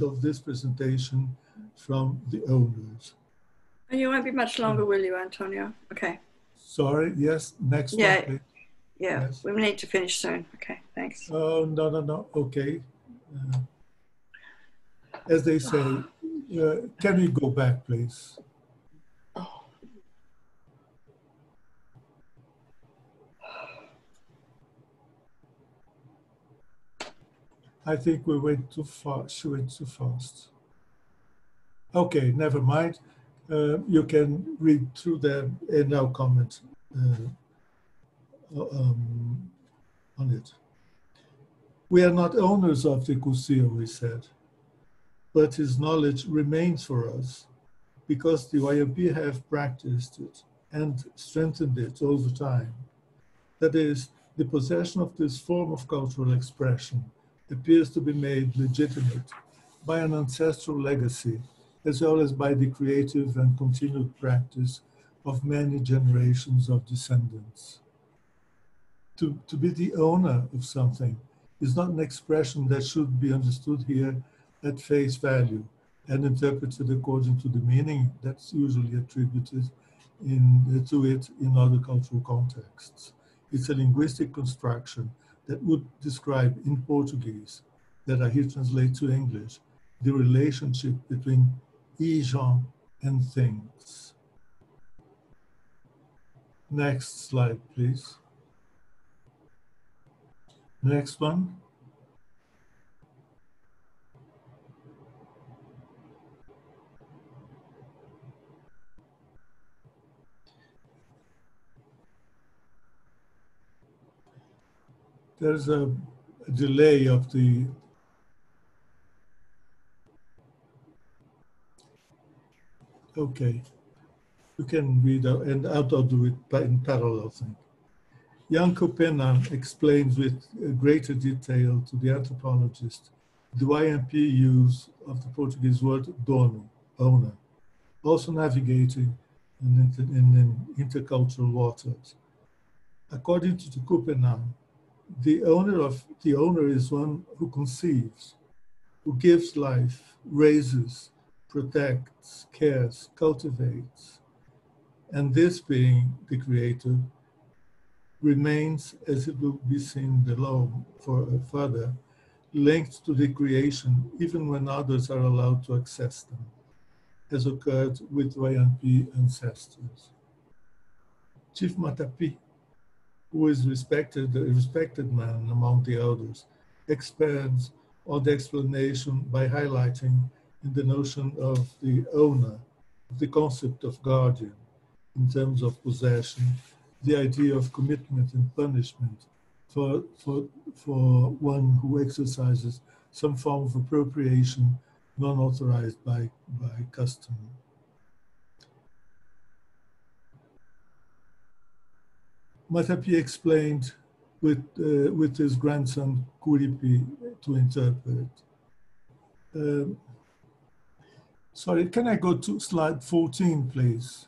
of this presentation from the owners. And you won't be much longer, will you, Antonio? Okay. Sorry, yes, next one, please. Yeah, Yes. we need to finish soon. Okay, thanks. Oh, no, okay. As they say, can we go back, please? I think we went too fast. She went too fast. Okay, never mind. You can read through them and I'll comment on it. We are not owners of the Kusuwa, we said, but his knowledge remains for us because the YMP have practiced it and strengthened it over time. That is, the possession of this form of cultural expression appears to be made legitimate by an ancestral legacy, as well as by the creative and continued practice of many generations of descendants. To be the owner of something is not an expression that should be understood here at face value and interpreted according to the meaning that's usually attributed to it in other cultural contexts. It's a linguistic construction that would describe in Portuguese, that I here translate to English, the relationship between gens and things. Next slide, please. Next one. There's a delay of the okay. You can read out, and I'll do it in parallel thing. Jan Kopenan explains with greater detail to the anthropologist the YMP use of the Portuguese word dono, owner, also navigating in intercultural waters. According to Kopenan, the owner is one who conceives, who gives life, raises, protects, cares, cultivates, and this being the creator remains, as it will be seen below further, linked to the creation even when others are allowed to access them, as occurred with YMP ancestors. Chief Matapi, who is a respected man among the elders, expands on the explanation by highlighting in the notion of the owner, the concept of guardian, in terms of possession, the idea of commitment and punishment for one who exercises some form of appropriation non-authorized by custom. Matapi explained with his grandson Kuripi to interpret. Sorry, can I go to slide 14, please?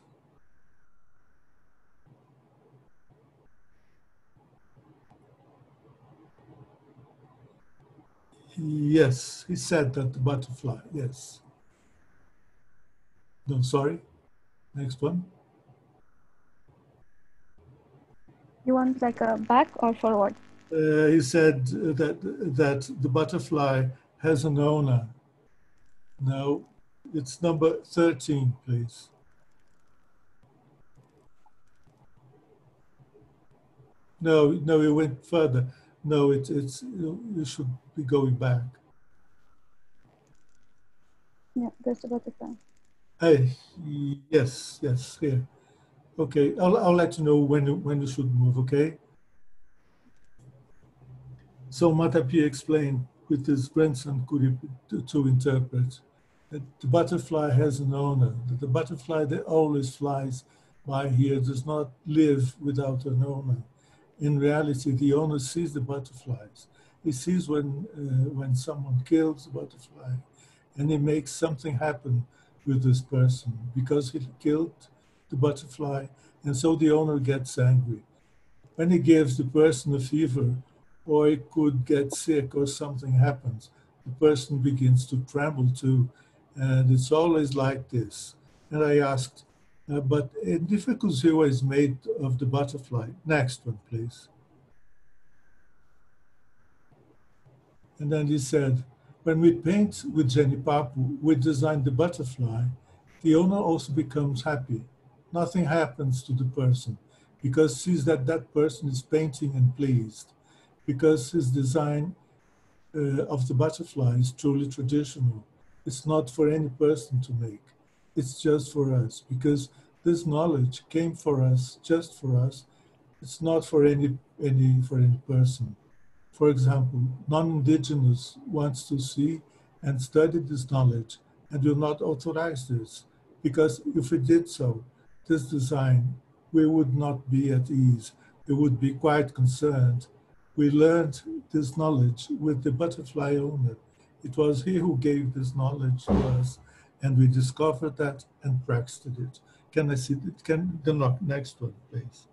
Yes, he said that the butterfly, yes. No, sorry, next one. You want like a back or forward? He said that the butterfly has an owner. No, it's number 13, please. No, you went further. No, you should be going back. Yeah, there's the butterfly. Hey, yes, here. Okay, I'll let you know when you should move, okay? So Matapi explained with his grandson Kuri to interpret that the butterfly has an owner, that the butterfly that always flies by here does not live without an owner. In reality, the owner sees the butterflies. He sees when someone kills the butterfly, and he makes something happen with this person because he killed the butterfly, and so the owner gets angry. When he gives the person a fever, or he could get sick or something happens, the person begins to tremble too, and it's always like this. And I asked, but Intangible Kusuwa is made of the butterfly. Next one, please. And then he said, when we paint with Jenny Papu, we design the butterfly, the owner also becomes happy. Nothing happens to the person because sees that that person is painting and pleased, because his design of the butterfly is truly traditional. It's not for any person to make. It's just for us, because this knowledge came for us, just for us. It's not for any person. For example, non-indigenous wants to see and study this knowledge and will not authorize this, because if we did so, this design, we would not be at ease. We would be quite concerned. We learned this knowledge with the butterfly owner. It was he who gave this knowledge to us, and we discovered that and practiced it. Can I see it? Can the next one, please?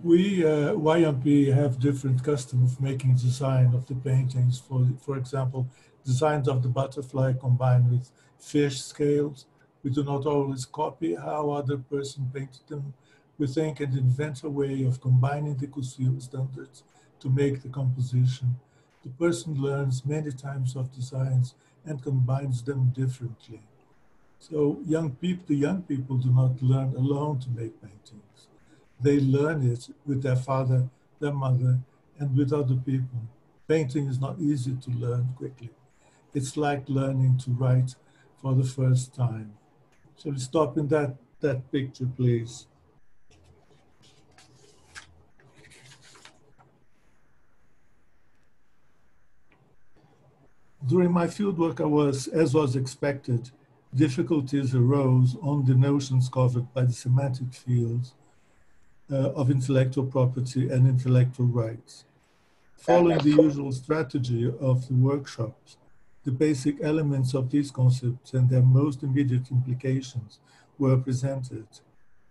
We, YMP, have different custom of making design of the paintings. For example, designs of the butterfly combined with fish scales. We do not always copy how other person painted them. We think and invent a way of combining the Kusuwa standards to make the composition. The person learns many types of designs and combines them differently. So the young people do not learn alone to make paintings. They learn it with their father, their mother, and with other people. Painting is not easy to learn quickly. It's like learning to write for the first time. Shall we stop in that picture, please? During my fieldwork, as was expected, difficulties arose on the notions covered by the semantic fields of intellectual property and intellectual rights. Following the usual strategy of the workshops, the basic elements of these concepts and their most immediate implications were presented.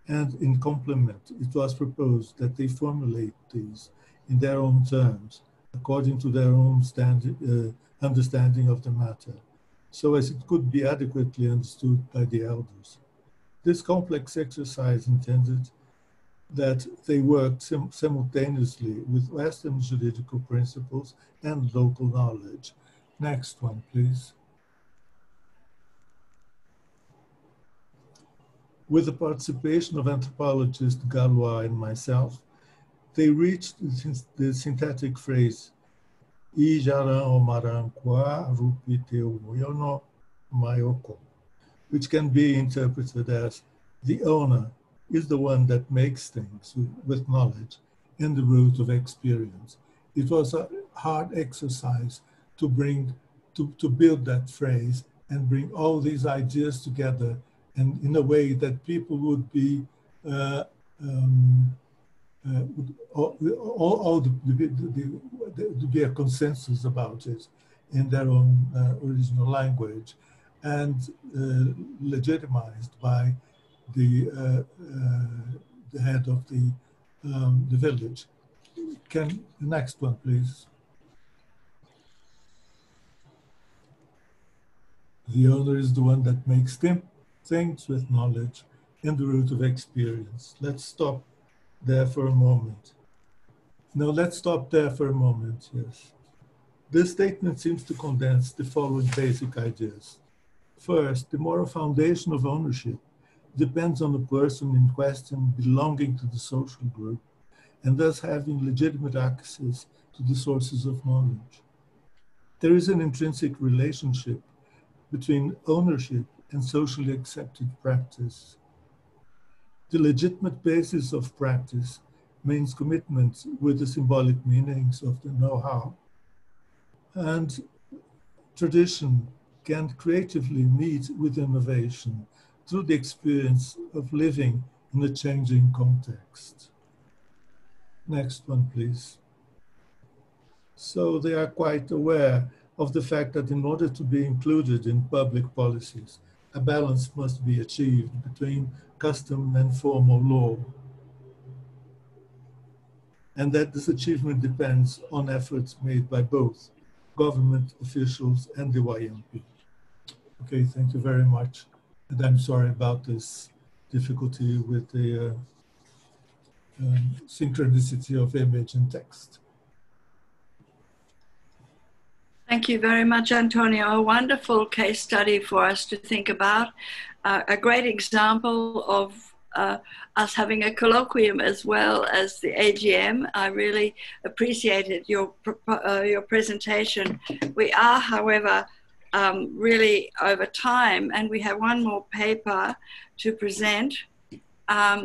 And in complement, it was proposed that they formulate these in their own terms, according to their own understanding of the matter, so as it could be adequately understood by the elders. This complex exercise intended that they worked simultaneously with Western juridical principles and local knowledge. Next one, please. With the participation of anthropologist Galois and myself, they reached the synthetic phrase, Ijaran omaran kwa rupiteu moyono mayoko, which can be interpreted as the owner is the one that makes things with knowledge and the root of experience. It was a hard exercise to build that phrase and bring all these ideas together, and in a way that people would be would all to be a consensus about it in their own original language, and legitimized by the head of the village. Can the next one, please? The owner is the one that makes things with knowledge and the root of experience. Let's stop there for a moment. No, let's stop there for a moment, yes. This statement seems to condense the following basic ideas. First, the moral foundation of ownership depends on the person in question belonging to the social group and thus having legitimate access to the sources of knowledge. There is an intrinsic relationship between ownership and socially accepted practice. The legitimate basis of practice means commitment with the symbolic meanings of the know-how, and tradition can creatively meet with innovation through the experience of living in a changing context. Next one, please. So they are quite aware of the fact that in order to be included in public policies, a balance must be achieved between custom and formal law, and that this achievement depends on efforts made by both government officials and the YMP. Okay, thank you very much. And I'm sorry about this difficulty with the synchronicity of image and text. Thank you very much, Antonio. A wonderful case study for us to think about. A great example of us having a colloquium as well as the AGM. I really appreciated your presentation. We are, however, really over time, and we have one more paper to present,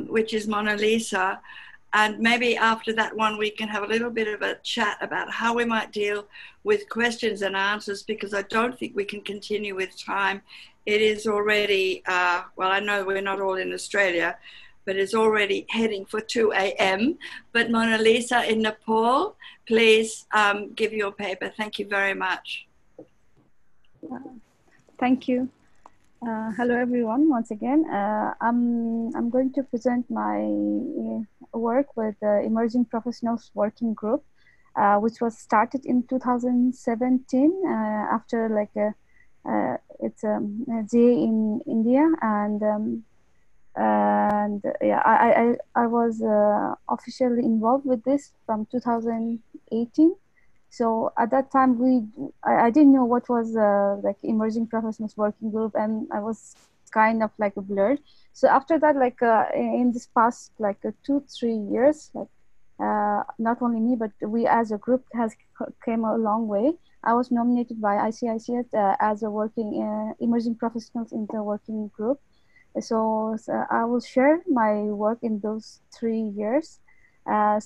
which is Mona Lisa. And maybe after that one, we can have a little bit of a chat about how we might deal with questions and answers, because I don't think we can continue with time. It is already, well, I know we're not all in Australia, but it's already heading for 2 a.m. But Mona Lisa in Nepal, please give your paper. Thank you very much. Thank you. Hello everyone, once again. I'm going to present my work with the Emerging Professionals Working Group, which was started in 2017 after like it's a day in India, and yeah, I was officially involved with this from 2018. So at that time, I didn't know what was like Emerging Professionals Working Group, and I was kind of like a blurred. So after that, like in this past like 2-3 years, like not only me, but we as a group has came a long way. I was nominated by ICICH as a working Emerging Professionals in the working group. So I will share my work in those 3 years. Yeah.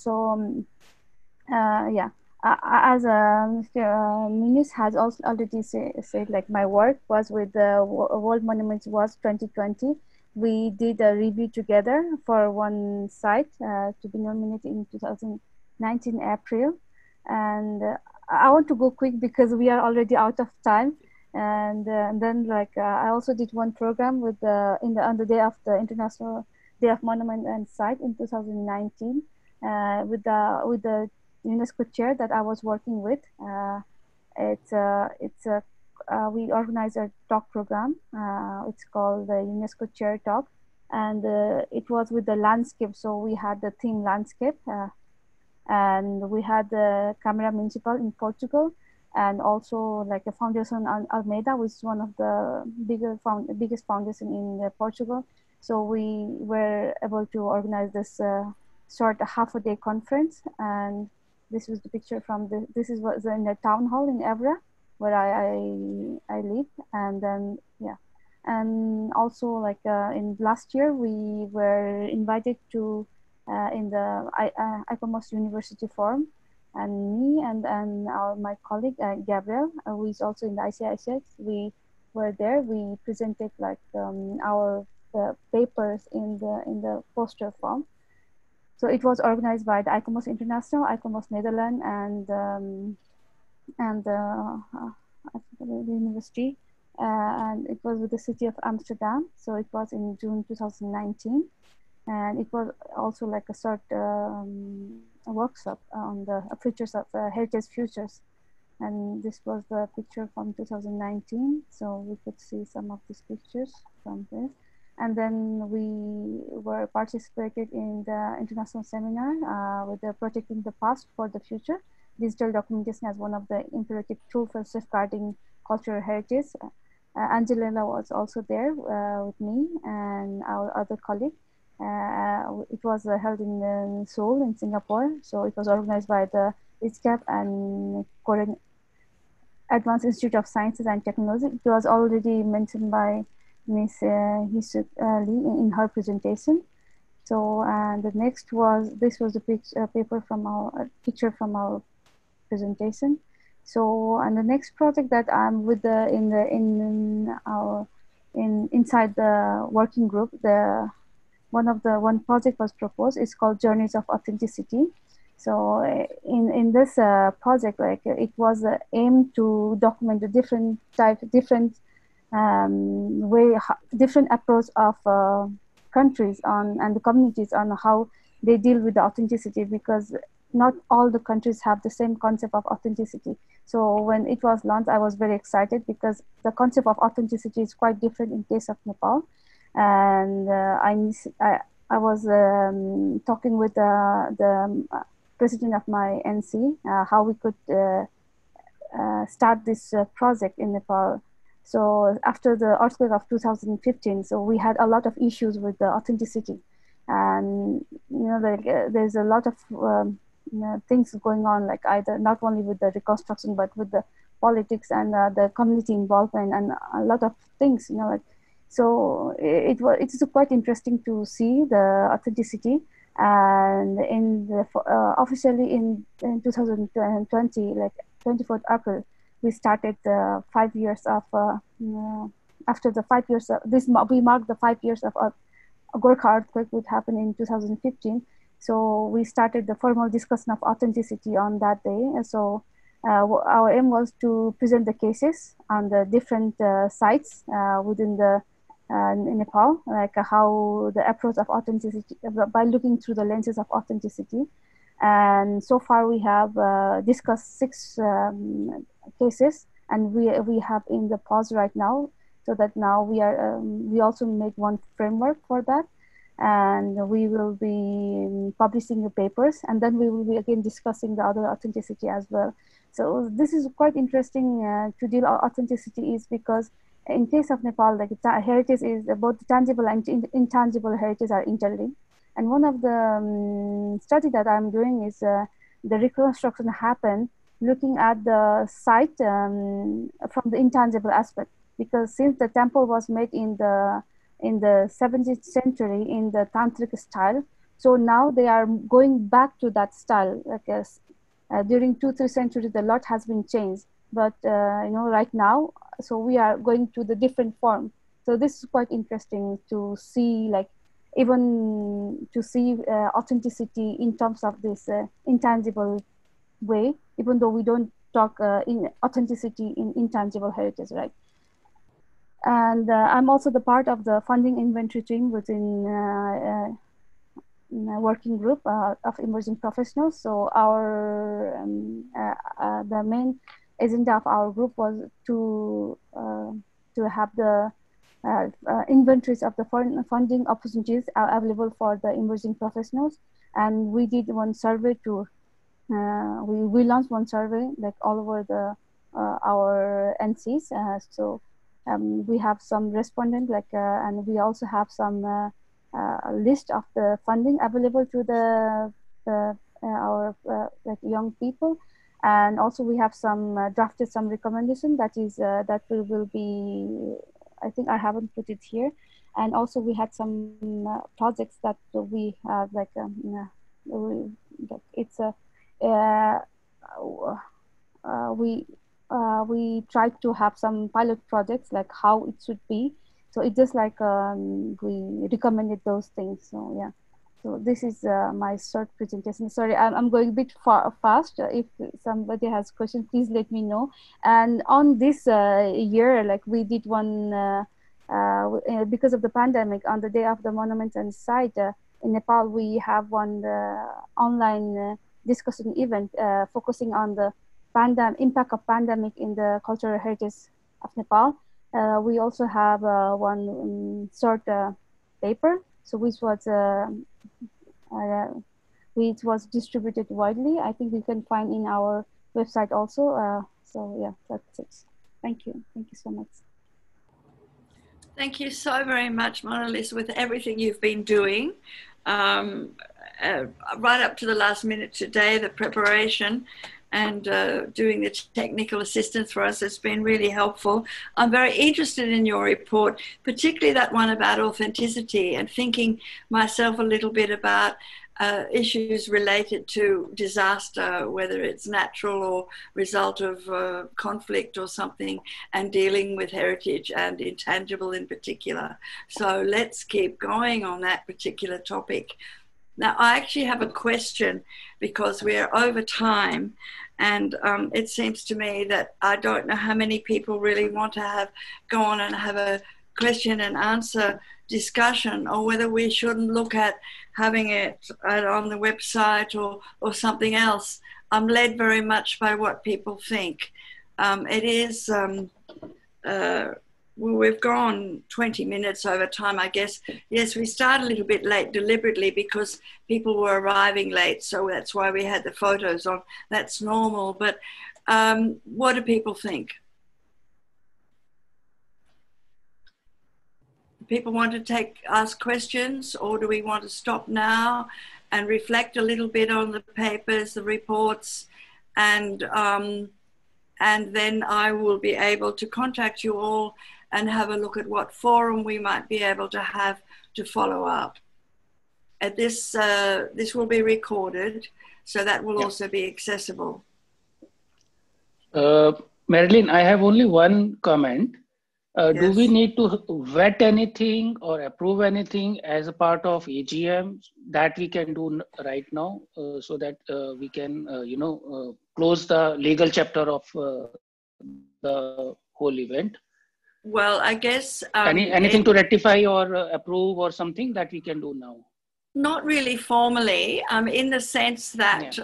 As Minus has also already said, like my work was with the World Monuments was 2020. We did a review together for one site to be nominated in 2019 April. And I want to go quick because we are already out of time. And then like I also did one program with on the day of the International Day of Monument and Site in 2019 with the UNESCO chair that I was working with. We organized a talk program. It's called the UNESCO Chair Talk, and it was with the landscape. So we had the theme landscape, and we had the Câmara Municipal in Portugal, and also like a foundation on Almeida, which is one of the biggest foundation in Portugal. So we were able to organize this short half-a-day conference, and this was the picture from this was in the town hall in Evra, where I live. And then, yeah. And also like in last year, we were invited to in the ICOMOS University Forum, and me and my colleague, Gabriel, who is also in the ICICH, we were there. We presented like our papers in the poster form. So it was organized by the ICOMOS International, ICOMOS Netherlands, and the university, and it was with the city of Amsterdam. So it was in June 2019, and it was also like a sort a workshop on the features of heritage futures. And this was the picture from 2019. So we could see some of these pictures from this. And then we were participated in the international seminar with the Protecting the Past for the Future, digital documentation as one of the imperative tools for safeguarding cultural heritage. Angelina was also there with me and our other colleague. It was held in Seoul in Singapore. So it was organized by the ICCAP and Korean Advanced Institute of Sciences and Technology. It was already mentioned by Ms. Hee-Suk Lee in her presentation. So, and the next was, this was the paper from our picture from our presentation. So, and the next project that I'm with inside the working group, one project was proposed. It's called Journeys of Authenticity. So in this project, like it was aimed to document the different approach of countries and the communities on how they deal with the authenticity, because not all the countries have the same concept of authenticity. So when it was launched, I was very excited because the concept of authenticity is quite different in case of Nepal. And I was talking with the president of my NC, how we could start this project in Nepal. So after the earthquake of 2015, so we had a lot of issues with the authenticity, and there's a lot of things going on, like either not only with the reconstruction but with the politics and the community involvement and a lot of things, so it's quite interesting to see the authenticity. And in the officially in 2020, like 24th April, we started 5 years of after the 5 years of this, we marked the 5 years of Gorkha earthquake, which happened in 2015. So we started the formal discussion of authenticity on that day. And so our aim was to present the cases on the different sites within the in Nepal, like how the approach of authenticity by looking through the lenses of authenticity. And so far we have discussed 6 cases, and we have in the pause right now, so that now we also made one framework for that, and we will be publishing the papers, and then we will be again discussing the other authenticity as well. So this is quite interesting to deal with authenticity, is because in case of Nepal, like heritage is both tangible and intangible heritage are interlinked. And one of the study that I'm doing is the reconstruction happened looking at the site from the intangible aspect, because since the temple was made in the 17th century in the tantric style, so now they are going back to that style. Like during 2-3 centuries, the lot has been changed, but right now, so we are going to the different form. So this is quite interesting to see, like even to see authenticity in terms of this intangible way, even though we don't talk in authenticity in intangible heritage, right? And I'm also the part of the funding inventory team within a working group of emerging professionals. So our the main agenda of our group was to have the inventories of the funding opportunities available for the emerging professionals. And we did one survey to we launched one survey like all over the our NCs. So we have some respondents, like and we also have some list of the funding available to our like young people. And also we have some drafted some recommendation that is that will be, I think I haven't put it here. And also we had some projects that we have, like it's a we tried to have some pilot projects, like how it should be. So it's just like we recommended those things. So yeah. So this is my short presentation. Sorry, I'm going a bit fast. If somebody has questions, please let me know. And on this year, like we did one, because of the pandemic, on the Day of the Monuments and Site in Nepal, we have one online discussion event focusing on the impact of pandemic in the cultural heritage of Nepal. We also have one short paper, so which was distributed widely. I think you can find in our website also. So yeah, that's it. Thank you. Thank you so much. Thank you so very much, Mona-Lisa, with everything you've been doing right up to the last minute today, the preparation and doing the technical assistance for us has been really helpful. I'm very interested in your report, particularly that one about authenticity, and thinking myself a little bit about issues related to disaster, whether it's natural or result of conflict or something, and dealing with heritage and intangible in particular. So let's keep going on that particular topic. Now, I actually have a question because we're over time, and it seems to me that I don't know how many people really want to go on and have a question and answer discussion, or whether we shouldn't look at having it on the website or something else. I'm led very much by what people think. It is, well, we've gone 20 minutes over time, I guess. Yes, we started a little bit late deliberately because people were arriving late, so that's why we had the photos on. That's normal, but what do people think? People want to ask questions, or do we want to stop now and reflect a little bit on the papers, the reports, and then I will be able to contact you all and have a look at what forum we might be able to have to follow up. At this will be recorded, so that will also be accessible. Marilyn, I have only one comment. Yes. Do we need to vet anything or approve anything as a part of AGM that we can do right now, so that we can, close the legal chapter of the whole event? Well, I guess anything to rectify or approve or something that we can do now? Not really formally, in the sense that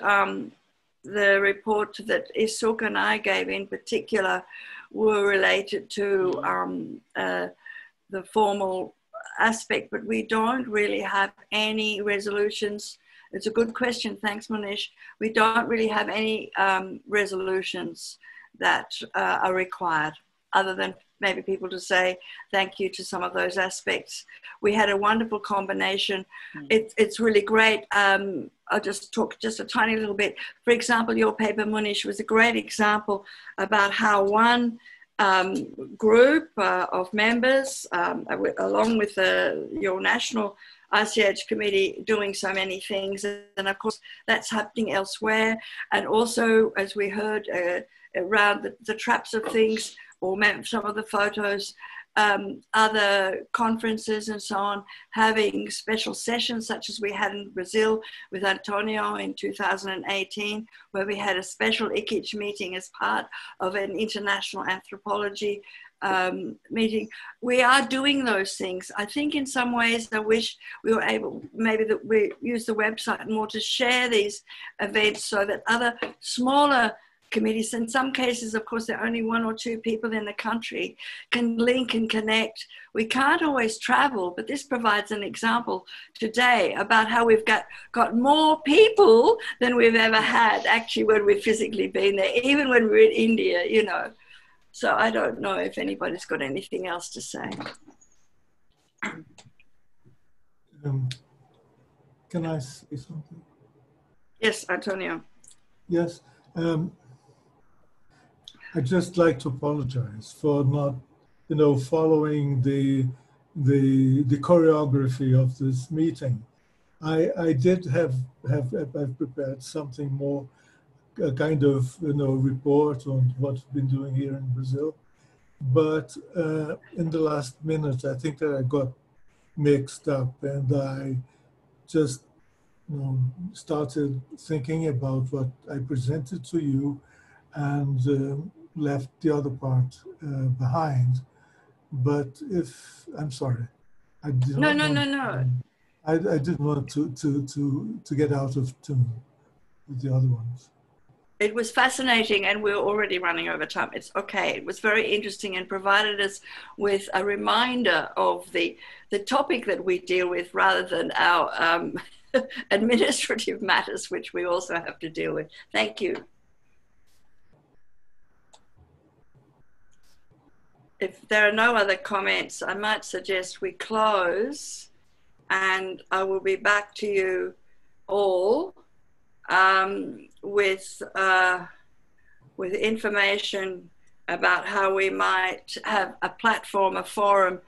the report that Isuk and I gave in particular were related to the formal aspect, but we don't really have any resolutions. It's a good question. Thanks, Manish. We don't really have any resolutions that are required, other than maybe people to say thank you to some of those aspects. We had a wonderful combination. It's really great. I'll just talk just a tiny little bit. For example, your paper, Munish, was a great example about how one group of members, along with your national ICH committee, doing so many things. And of course, that's happening elsewhere. And also, as we heard, around the traps of things, or some of the photos, other conferences and so on, having special sessions such as we had in Brazil with Antonio in 2018, where we had a special ICICH meeting as part of an international anthropology meeting. We are doing those things. I think in some ways I wish we were able, maybe that we use the website more to share these events so that other smaller committees, in some cases, of course, there are only 1 or 2 people in the country, can link and connect. We can't always travel, but this provides an example today about how we've got more people than we've ever had, actually, when we've physically been there, even when we're in India, you know. So I don't know if anybody's got anything else to say. Can I say something? Yes, Antonio. Yes. I'd just like to apologize for not, following the choreography of this meeting. I did have prepared something more, a kind of report on what we've been doing here in Brazil, but in the last minute I think that I got mixed up and I just started thinking about what I presented to you and left the other part behind. But I'm sorry, I did No, not no, want, no, no. I didn't want to get out of tune with the other ones. It was fascinating, and we're already running over time. It's okay. It was very interesting and provided us with a reminder of the topic that we deal with rather than our administrative matters, which we also have to deal with. Thank you. If there are no other comments, I might suggest we close, and I will be back to you all with information about how we might have a platform, a forum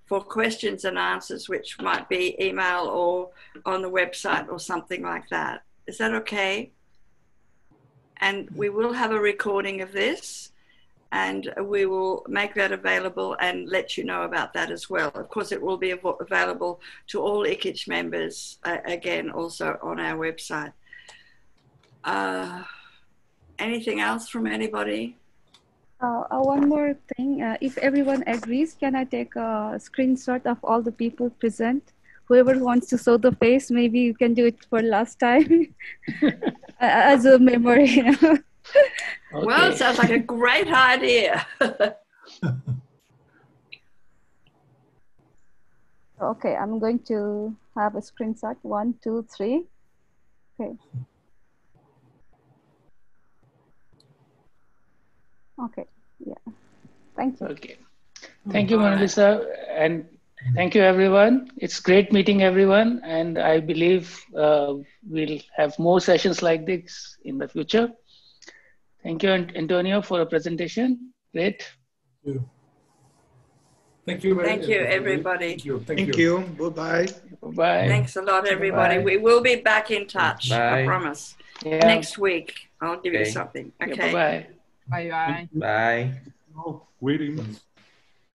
for questions and answers, which might be email or on the website or something like that. Is that okay? And we will have a recording of this, and we will make that available and let you know about that as well. Of course, it will be available to all ICICH members, again, also on our website. Anything else from anybody? One more thing. If everyone agrees, can I take a screenshot of all the people present? Whoever wants to show the face, maybe you can do it for last time as a memory. You know? Okay. Well, it sounds like a great idea. Okay, I'm going to have a screenshot. 1, 2, 3. Okay. Okay, yeah. Thank you. Okay. Thank you, Mona Lisa. And thank you, everyone. It's great meeting everyone. And I believe we'll have more sessions like this in the future. Thank you, Antonio, for a presentation. Great. Thank you. Thank you, everybody. Thank you. Bye-bye. Bye. Thanks a lot, everybody. Bye. We will be back in touch. Bye. I promise. Yeah. Next week, I'll give you something. Okay. Bye-bye. Bye-bye. Bye. Oh, waiting.